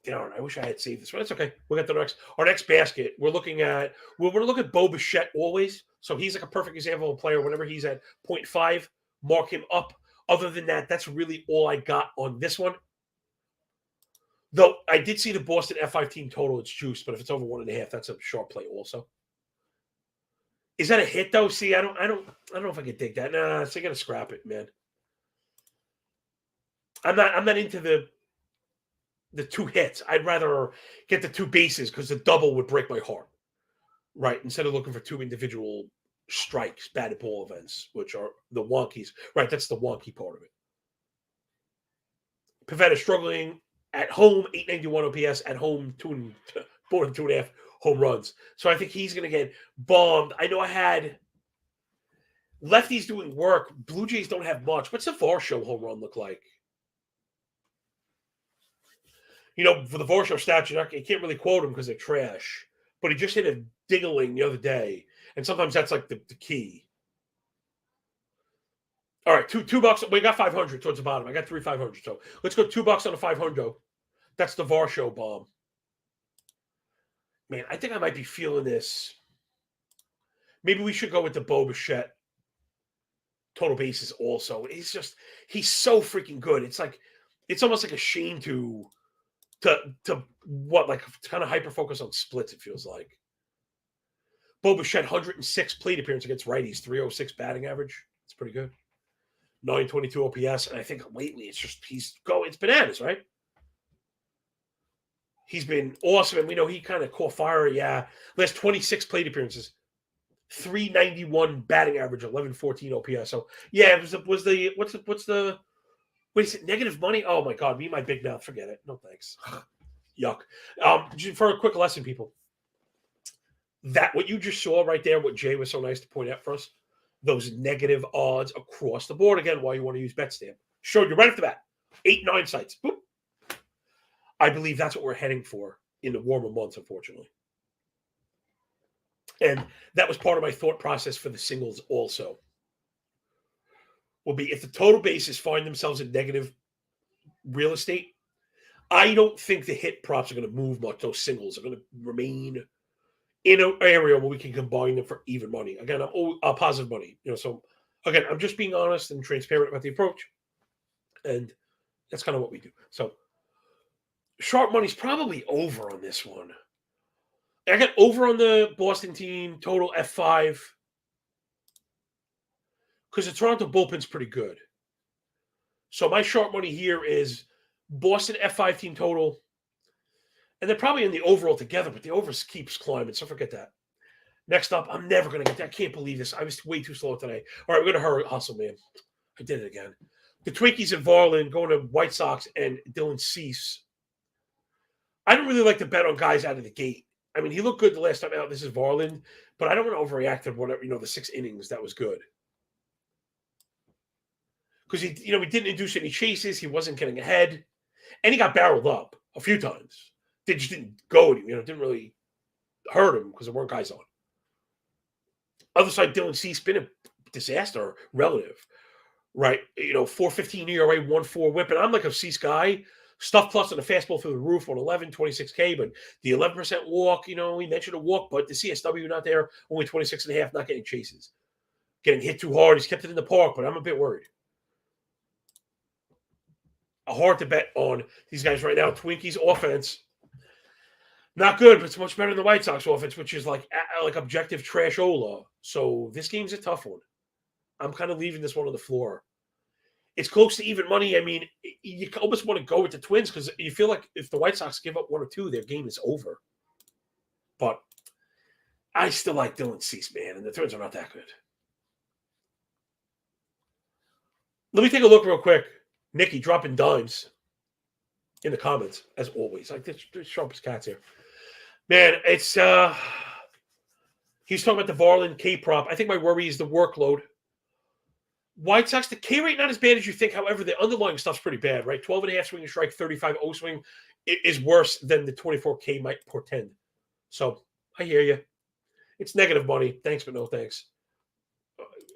A: Darn, I wish I had saved this one. It's okay. We'll get the our next basket. We're looking at. We're going to look at Bo Bichette always. So he's like a perfect example of a player. Whenever he's at 0.5, mark him up. Other than that, that's really all I got on this one. Though I did see the Boston F5 team total. It's juice, but if it's over 1.5, that's a sharp play also. Is that a hit though? See, I don't know if I can dig that. Nah, so I gotta scrap it, man. I'm not into the 2 hits. I'd rather get the 2 bases because the double would break my heart. Right. Instead of looking for 2 individual strikes, batted ball events, which are the wonkies. Right, that's the wonky part of it. Pivetta struggling at home, 891 OPS, at home, 2.5 home runs. So I think he's going to get bombed. I know I had Lefties doing work. Blue Jays don't have much. What's the Varsho home run look like? For the Varsho stats, you can't really quote them because they're trash. But he just hit a dingling the other day. And sometimes that's like the key. All right, $2. We got 500 towards the bottom. I got 500. So let's go $2 on a 500. That's the Varsho bomb. Man, I think I might be feeling this. Maybe we should go with the Bo Bichette total bases also. He's so freaking good. It's almost like a shame to kind of hyper focus on splits, it feels like. Bo Bichette, 106 plate appearance against righties, 306 batting average. It's pretty good. 922 OPS. And I think lately it's bananas, right? He's been awesome. And we know he kind of caught fire. Yeah. Last 26 plate appearances. 391 batting average, 1114 OPS. So yeah, what's the wait, is it negative money? Oh my god, me and my big mouth. Forget it. No thanks. Yuck. For a quick lesson, people. That what you just saw right there, what Jay was so nice to point out for us, those negative odds across the board. Again, why you want to use BetStamp. Showed you right off the bat. 8-9 sites. Boop. I believe that's what we're heading for in the warmer months, unfortunately. And that was part of my thought process for the singles also. Will be if the total bases find themselves in negative real estate, I don't think the hit props are going to move much. Those singles are going to remain in an area where we can combine them for even money. Again, I'm positive money. So again, I'm just being honest and transparent about the approach. And that's kind of what we do. So sharp money's probably over on this one. I got over on the Boston team, total F5. Because the Toronto bullpen's pretty good. So my sharp money here is Boston F5 team total. And they're probably in the overall together, but the over keeps climbing, so forget that. Next up, I'm never going to get that. I can't believe this. I was way too slow today. All right, we're going to hurry. Hustle, man. I did it again. The Twinkies and Varlin going to White Sox and Dylan Cease. I don't really like to bet on guys out of the gate. I mean, he looked good the last time out. This is Varlin, but I don't want to overreact to whatever, the 6 innings. That was good. Because he didn't induce any chases. He wasn't getting ahead. And he got barreled up a few times. They just didn't go to him. Didn't really hurt him because there weren't guys on. Other side, Dylan Cease been a disaster relative, right? 4.15 ERA, 1.4 whip. And I'm like a Cease guy. Stuff plus on the fastball through the roof, 111, 26K. But the 11% walk, he mentioned a walk, but the CSW not there, only 26.5, not getting chases. Getting hit too hard. He's kept it in the park, but I'm a bit worried. Hard to bet on these guys right now. Twinkies offense. Not good, but it's much better than the White Sox offense, which is like objective trash-ola. So this game's a tough one. I'm kind of leaving this one on the floor. It's close to even money. I mean, you almost want to go with the Twins because you feel like if the White Sox give up 1 or 2, their game is over. But I still like Dylan Cease, man, and the Twins are not that good. Let me take a look real quick. Nikki dropping dimes in the comments, as always. Like the sharpest cats here. Man, it's he's talking about the Varlin K prop. I think my worry is the workload. White Sox, the K rate not as bad as you think. However, the underlying stuff's pretty bad, right? 12.5 swing and strike, 35 O swing is worse than the 24K might portend. So I hear you. It's negative money. Thanks, but no thanks.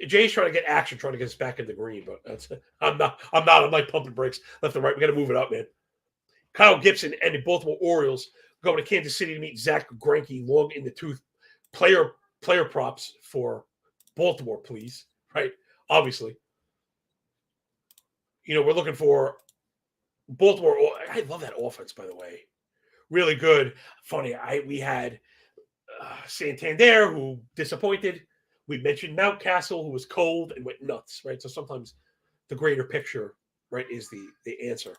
A: Jay's trying to get action, trying to get us back in the green, but I'm not. I'm like pumping brakes left and right. We got to move it up, man. Kyle Gibson and the Baltimore Orioles going to Kansas City to meet Zach Greinke, long in the tooth. Player props for Baltimore, please. Right? Obviously. We're looking for Baltimore. I love that offense, by the way. Really good. Funny, we had Santander, who disappointed. We mentioned Mountcastle, who was cold and went nuts, right? So sometimes the greater picture, right, is the answer.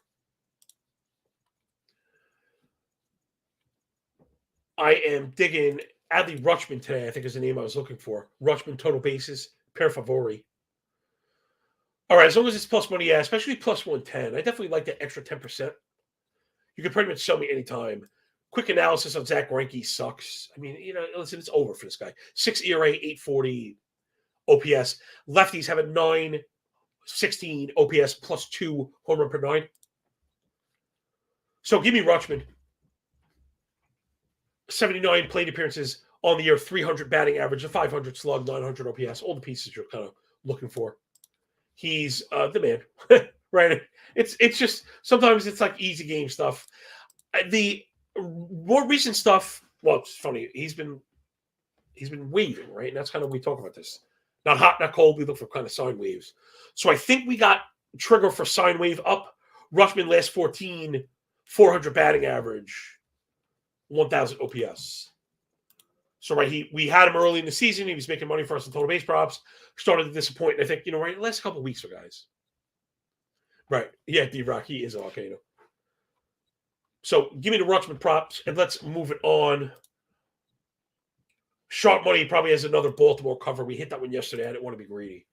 A: I am digging Adley Rutschman today, I think is the name I was looking for. Rutschman total bases, per favori. All right, as long as it's plus money, yeah, especially plus 110. I definitely like that extra 10%. You can pretty much sell me anytime. Quick analysis on Zach Greinke sucks. I mean, listen, it's over for this guy. 6 ERA, 840. OPS. Lefties have a 916 OPS plus 2 home run per 9. So give me Rutschman. 79 plate appearances on the year, 300 batting average, a 500 slug, 900 OPS, all the pieces you're kind of looking for. He's the man, right? It's just sometimes it's like easy game stuff. The more recent stuff, well, it's funny. He's been waving, right? And that's kind of we talk about this. Not hot, not cold. We look for kind of sine waves. So I think we got trigger for sine wave up. Rutschman last 14, 400 batting average. 1,000 OPS. So, right, we had him early in the season. He was making money for us in total base props. Started to disappoint. And I think, right, the last couple of weeks, guys. Right. Yeah, D-Rock, he is a volcano. So, give me the Rutschman props, and let's move it on. Sharp money probably has another Baltimore cover. We hit that one yesterday. I didn't want to be greedy.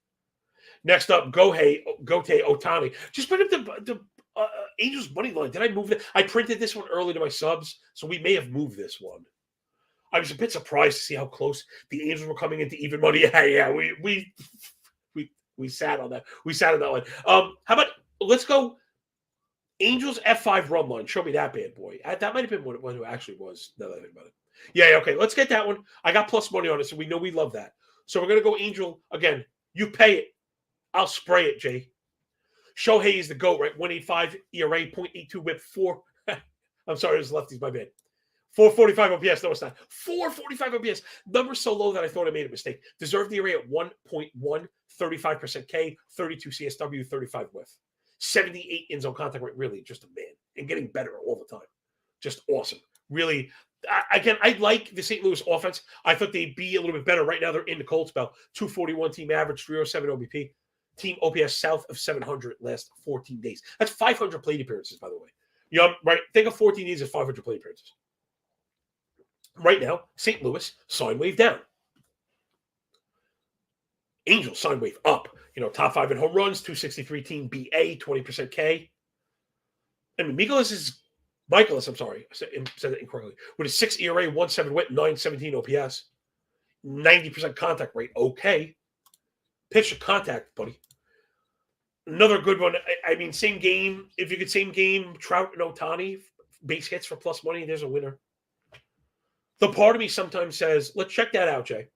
A: Next up, Gohei Ohtani. Just put up the Angels money line. Did I move it? I printed this one early to my subs, so we may have moved this one. I was a bit surprised to see how close the Angels were coming into even money. Yeah, we sat on that. We sat on that one. How about let's go Angels F5 run line. Show me that bad boy. That might have been what it actually was. Now that I think about it. Yeah, okay. Let's get that one. I got plus money on it, so we know we love that. So we're gonna go Angel again. You pay it. I'll spray it, Jay. Shohei is the GOAT, right? 185 ERA, 0.82 whip, 4. I'm sorry, it was lefties, my bad. 445 OPS. No, it's not. 445 OPS. Number so low that I thought I made a mistake. Deserved the ERA at 1.1, 35% K, 32 CSW, 35 whiff. 78 in zone contact rate. Really just a man. And getting better all the time. Just awesome. Really, again, I like the St. Louis offense. I thought they'd be a little bit better. Right now, they're in the cold spell. 241 team average, 307 OBP. Team OPS south of 700 last 14 days. That's 500 plate appearances, by the way. Right? Think of 14 days as 500 plate appearances. Right now, St. Louis, sine wave down. Angels, sine wave up. Top 5 in home runs, 263 team BA, 20% K. And Michaelis, I'm sorry, I said that incorrectly. With a 6 ERA, 1.7 whip, 917 OPS. 90% contact rate. Okay. Pitch to contact, buddy. Another good one. I mean, same game. If you could same game, Trout and Ohtani, base hits for plus money, there's a winner. The part of me sometimes says, let's check that out, Jay.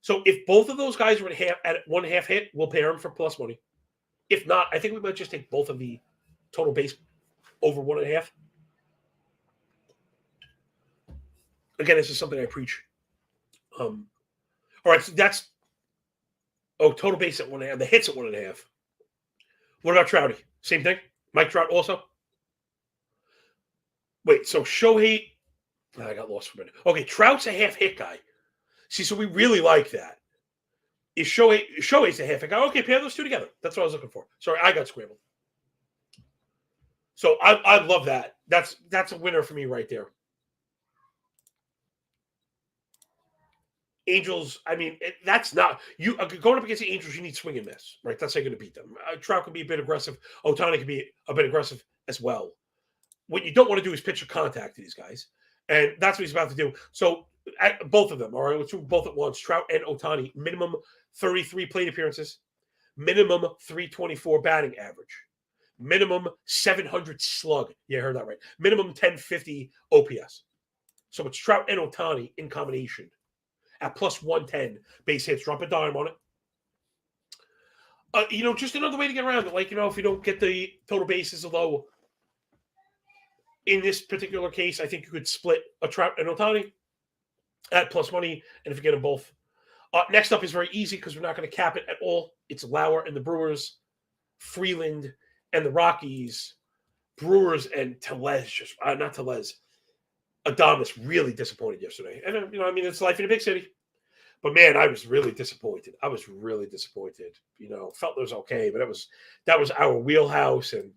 A: So if both of those guys were at 1.5 hit, we'll pair them for plus money. If not, I think we might just take both of the total base over 1.5. Again, this is something I preach. All right, so that's total base at 1.5. The hits at 1.5. What about Trouty? Same thing? Mike Trout also? Wait, so Shohei... I got lost for a minute. Okay, Trout's a half hit guy. See, so we really like that. Is Shohei's a half hit guy? Okay, pair those two together. That's what I was looking for. Sorry, I got scrambled. So I love that. That's a winner for me right there. Angels, I mean, that's not you going up against the Angels. You need swing and miss, right? That's how you're going to beat them. Trout can be a bit aggressive. Ohtani can be a bit aggressive as well. What you don't want to do is pitch a contact to these guys, and that's what he's about to do. So both of them, all right, let's do both at once. Trout and Ohtani, minimum 33 plate appearances, minimum 324 batting average, minimum 700 slug. Yeah, I heard that right. Minimum 1050 OPS. So it's Trout and Ohtani in combination. At plus 110 base hits, drop a dime on it. Just another way to get around it. Like, if you don't get the total bases, although in this particular case, I think you could split a Trout and Ohtani at plus money, and if you get them both. Next up is very easy because we're not going to cap it at all. It's Lauer and the Brewers, Freeland and the Rockies, Brewers and not Tellez. Adames really disappointed yesterday. And, it's life in a big city. But, man, I was really disappointed. Felt it was okay, but that was our wheelhouse. And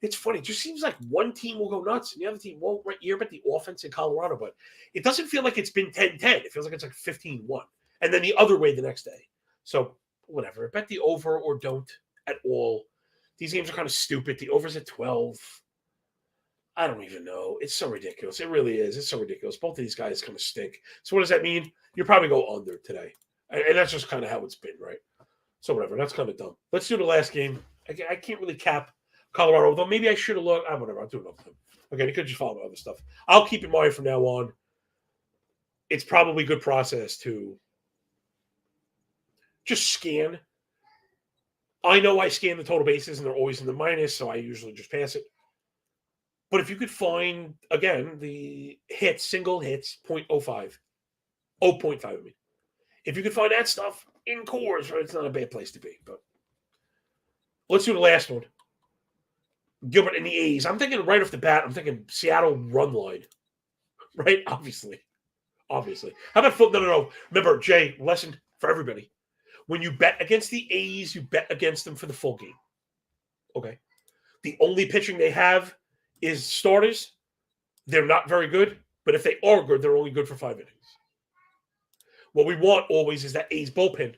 A: it's funny. It just seems like one team will go nuts and the other team won't right here, but the offense in Colorado. But it doesn't feel like it's been 10-10. It feels like it's like 15-1. And then the other way the next day. So, whatever. Bet the over or don't at all. These games are kind of stupid. The over's at 12. I don't even know. It's so ridiculous. It really is. It's so ridiculous. Both of these guys kind of stink. So what does that mean? You'll probably go under today. And that's just kind of how it's been, right? So whatever, that's kind of dumb. Let's do the last game. I can't really cap Colorado, although maybe I should have looked. Whatever, I'll do it up to them. Okay, you could just follow my other stuff. I'll keep in mind from now on. It's probably a good process to just scan. I know I scan the total bases and they're always in the minus, so I usually just pass it. But if you could find, again, the hits, single hits, 0.05. 0.5, I mean. If you could find that stuff in cores, right, it's not a bad place to be. But let's do the last one. Gilbert and the A's. I'm thinking right off the bat, I'm thinking Seattle run line. Right? Obviously. How about foot? No. Remember, Jay, lesson for everybody. When you bet against the A's, you bet against them for the full game. Okay? The only pitching they have is starters. They're not very good, but if they are good, they're only good for 5 innings. What we want always is that A's bullpen.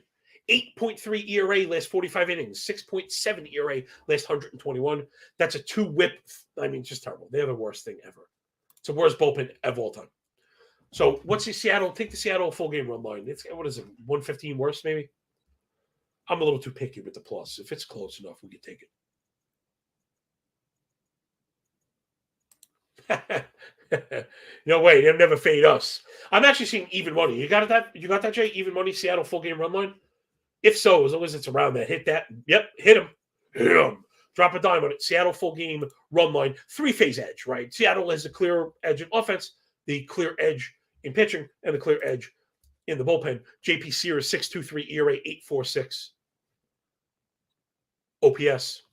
A: 8.3 ERA last 45 innings, 6.7 ERA last 121. That's a 2 whip. I mean, just terrible. They're the worst thing ever. It's the worst bullpen of all time. So what's the Seattle? Take the Seattle full game run line. It's, what is it, 115 worse maybe? I'm a little too picky with the plus. If it's close enough, we can take it. No way, they'll never fade us. I'm actually seeing even money. You got that, Jay? Even money, Seattle full game run line? If so, as long as it's around that, hit that. Yep, hit him. Drop a dime on it. Seattle full game run line, 3-phase edge, right? Seattle has the clear edge in offense, the clear edge in pitching, and the clear edge in the bullpen. JP Sears, 6.23 ERA, 8.46 OPS.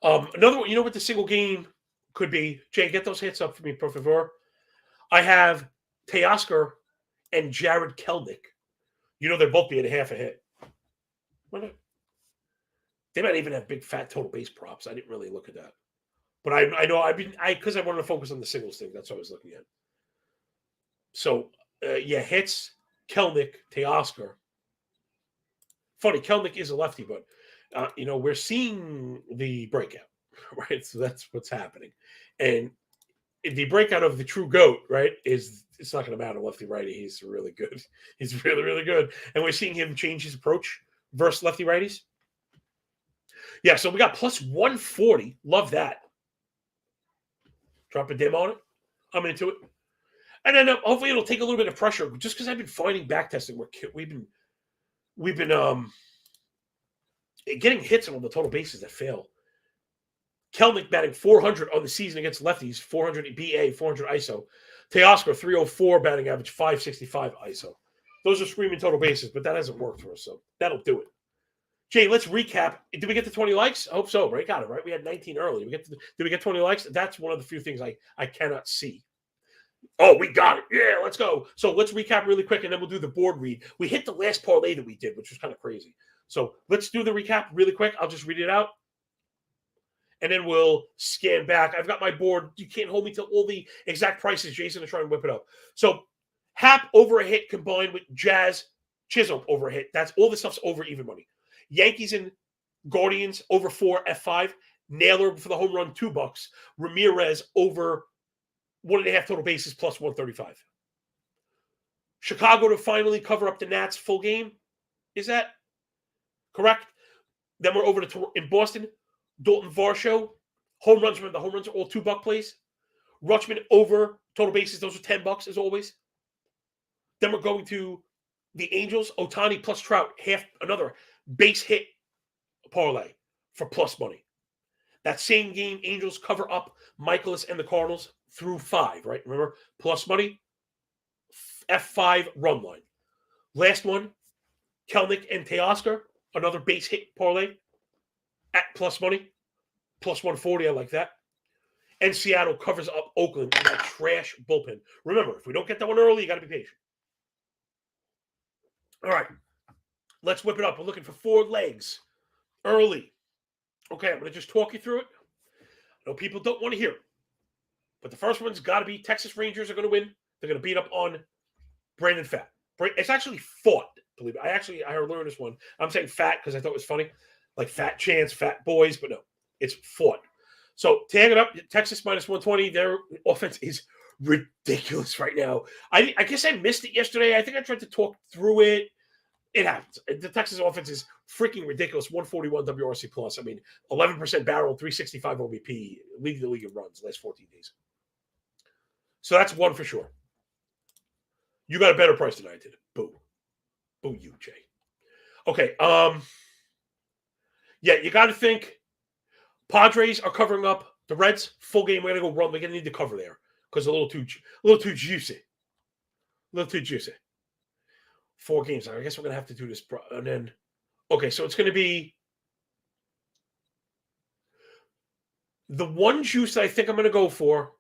A: Another one, you know what the single game could be? Jay, get those hits up for me, por favor. I have Teoscar and Jared Kelenic. You know they're both being half a hit. They might even have big fat total base props. I didn't really look at that. But I know because I wanted to focus on the singles thing. That's what I was looking at. So, hits, Kelenic, Teoscar. Funny, Kelenic is a lefty, but, we're seeing the breakout, right? So that's what's happening. And the breakout of the true GOAT, right, it's not going to matter lefty-righty. He's really good. He's really, really good. And we're seeing him change his approach versus lefty-righties. Yeah, so we got plus 140. Love that. Drop a dim on it. I'm into it. And then hopefully it'll take a little bit of pressure just because I've been finding backtesting where we've been getting hits on the total bases that fail. Kelenic batting 400 on the season against lefties, 400 BA, 400 ISO. Teoscar, 304 batting average, 565 ISO. Those are screaming total bases, but that hasn't worked for us, so that'll do it. Jay, let's recap. Did we get to 20 likes? I hope so, right? Got it, right? We had 19 early. Did we get 20 likes? That's one of the few things I cannot see. Oh, we got it. Yeah, let's go. So let's recap really quick, and then we'll do the board read. We hit the last parlay that we did, which was kind of crazy. So let's do the recap really quick. I'll just read it out. And then we'll scan back. I've got my board. You can't hold me to all the exact prices. Jason to try and whip it up. So Hap over a hit combined with Jazz Chisholm over a hit. That's all the stuff's over even money. Yankees and Guardians over 4 F5. Naylor for the home run, $2. Ramirez over 1.5 total bases plus 135. Chicago to finally cover up the Nats full game. Is that correct? Then we're over to in Boston. Dalton Varsho, home runs. Remember, the home runs are all $2 plays. Rutschman over total bases. Those are $10 as always. Then we're going to the Angels. Ohtani plus Trout. Another base hit parlay for plus money. That same game, Angels cover up Michaelis and the Cardinals through 5, right? Remember, plus money, F5 run line. Last one, Kelenic and Teoscar, another base hit parlay at plus money, plus 140. I like that. And Seattle covers up Oakland in that trash bullpen. Remember, if we don't get that one early, you got to be patient. All right, let's whip it up. We're looking for 4 legs early. Okay, I'm going to just talk you through it. I know people don't want to hear it, but the first one's got to be Texas Rangers are going to win. They're going to beat up on Brandon Pfaadt. It's actually fought, believe it. I learned this one. I'm saying fat because I thought it was funny. Like fat chance, fat boys, but no, it's fought. So tag it up. Texas minus 120. Their offense is ridiculous right now. I guess I missed it yesterday. I think I tried to talk through it. It happens. The Texas offense is freaking ridiculous. 141 WRC plus. I mean, 11% barrel, 365 OBP, leading the league in runs the last 14 days. So that's one for sure. You got a better price than I did. Boo. Boo you, Jay. Okay. Yeah, you got to think Padres are covering up the Reds. Full game. We're going to go run. We're going to need to cover there because a little too juicy. A little too juicy. 4 games. I guess we're going to have to do this. And then, okay, so it's going to be the one juice that I think I'm going to go for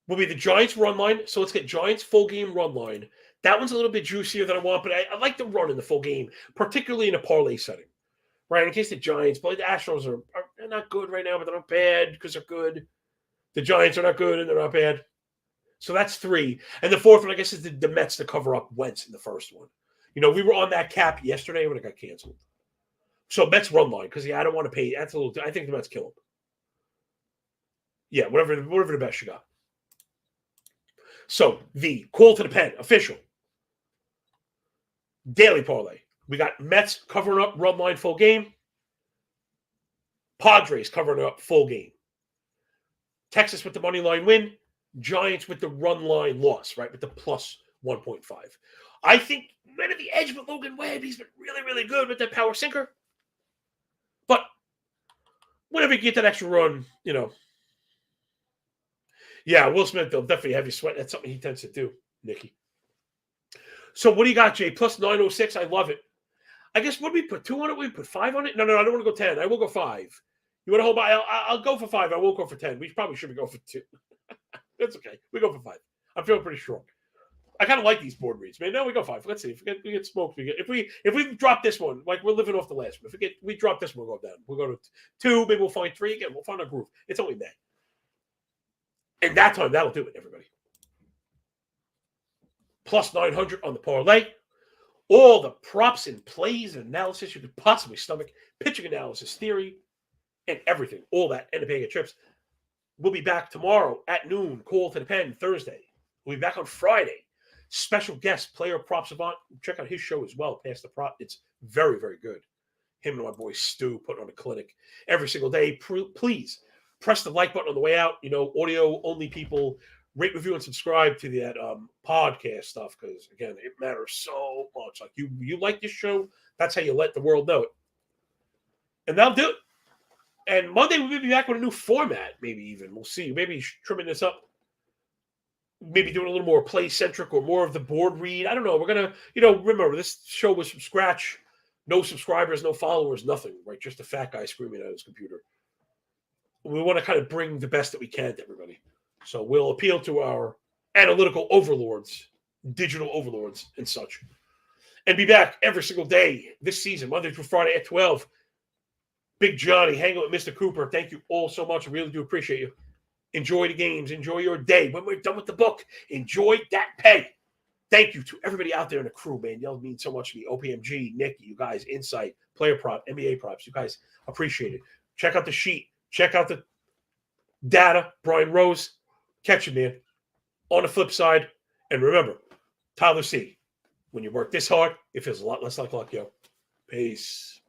A: will be the Giants run line. So let's get Giants full game run line. That one's a little bit juicier than I want, but I like the run in the full game, particularly in a parlay setting, right? In case the Giants, but the Astros are not good right now, but they're not bad because they're good. The Giants are not good and they're not bad. So that's 3. And the 4th one, I guess, is the Mets to cover up Wentz in the first one. You know, we were on that cap yesterday when it got canceled. So Mets run line, because, I don't want to pay. That's a little, I think the Mets kill him. Yeah, whatever the best you got. So the call to the pen, official. Daily parlay. We got Mets covering up run line full game. Padres covering up full game. Texas with the money line win. Giants with the run line loss, right? With the plus 1.5. I think right at the edge with Logan Webb, he's been really, really good with that power sinker. But whenever you get that extra run, Yeah, Will Smith, they'll definitely have you sweat. That's something he tends to do, Nikki. So what do you got, Jay? Plus 906. I love it. I guess what we put 2 on it? We put 5 on it? No, I don't want to go 10. I will go 5. You want to hold by? I'll go for 5. I won't go for 10. We probably should go for 2. That's okay. We go for 5. I'm feeling pretty strong. I kind of like these board reads, man. No, we go 5. Let's see. If we get smoked, if we drop this one, like we're living off the last one. If we drop this one, we'll go down. We'll go to 2. Maybe we'll find 3 again. We'll find our groove. It's only May. And that time, that'll do it, everybody. Plus 900 on the parlay. All the props and plays and analysis you could possibly stomach. Pitching analysis, theory, and everything. All that. And the bag of trips. We'll be back tomorrow at noon. Call to the pen Thursday. We'll be back on Friday. Special guest, player prop savant. Check out his show as well. Pass the prop. It's very, very good. Him and my boy Stu putting on a clinic every single day. Please press the like button on the way out. Audio only people, rate, review, and subscribe to that podcast stuff because again, it matters so much. Like you like this show, that's how you let the world know it. And that'll do it. And Monday we'll be back with a new format. Maybe even we'll see. Maybe trimming this up. Maybe doing a little more play-centric or more of the board read. I don't know. We're going to, remember, this show was from scratch. No subscribers, no followers, nothing, right? Just a fat guy screaming at his computer. We want to kind of bring the best that we can to everybody. So we'll appeal to our analytical overlords, digital overlords, and such. And be back every single day this season, Monday through Friday at 12. Big Johnny, hang out with Mr. Cooper. Thank you all so much. I really do appreciate you. Enjoy the games. Enjoy your day. When we're done with the book, enjoy that pay. Thank you to everybody out there in the crew, man. Y'all mean so much to me. OPMG, Nicky, you guys, Insight, Player Prop, NBA Props. You guys appreciate it. Check out the sheet. Check out the data. Brian Rose. Catch you, man. On the flip side, and remember, Tyler C., when you work this hard, it feels a lot less like luck, yo. Peace.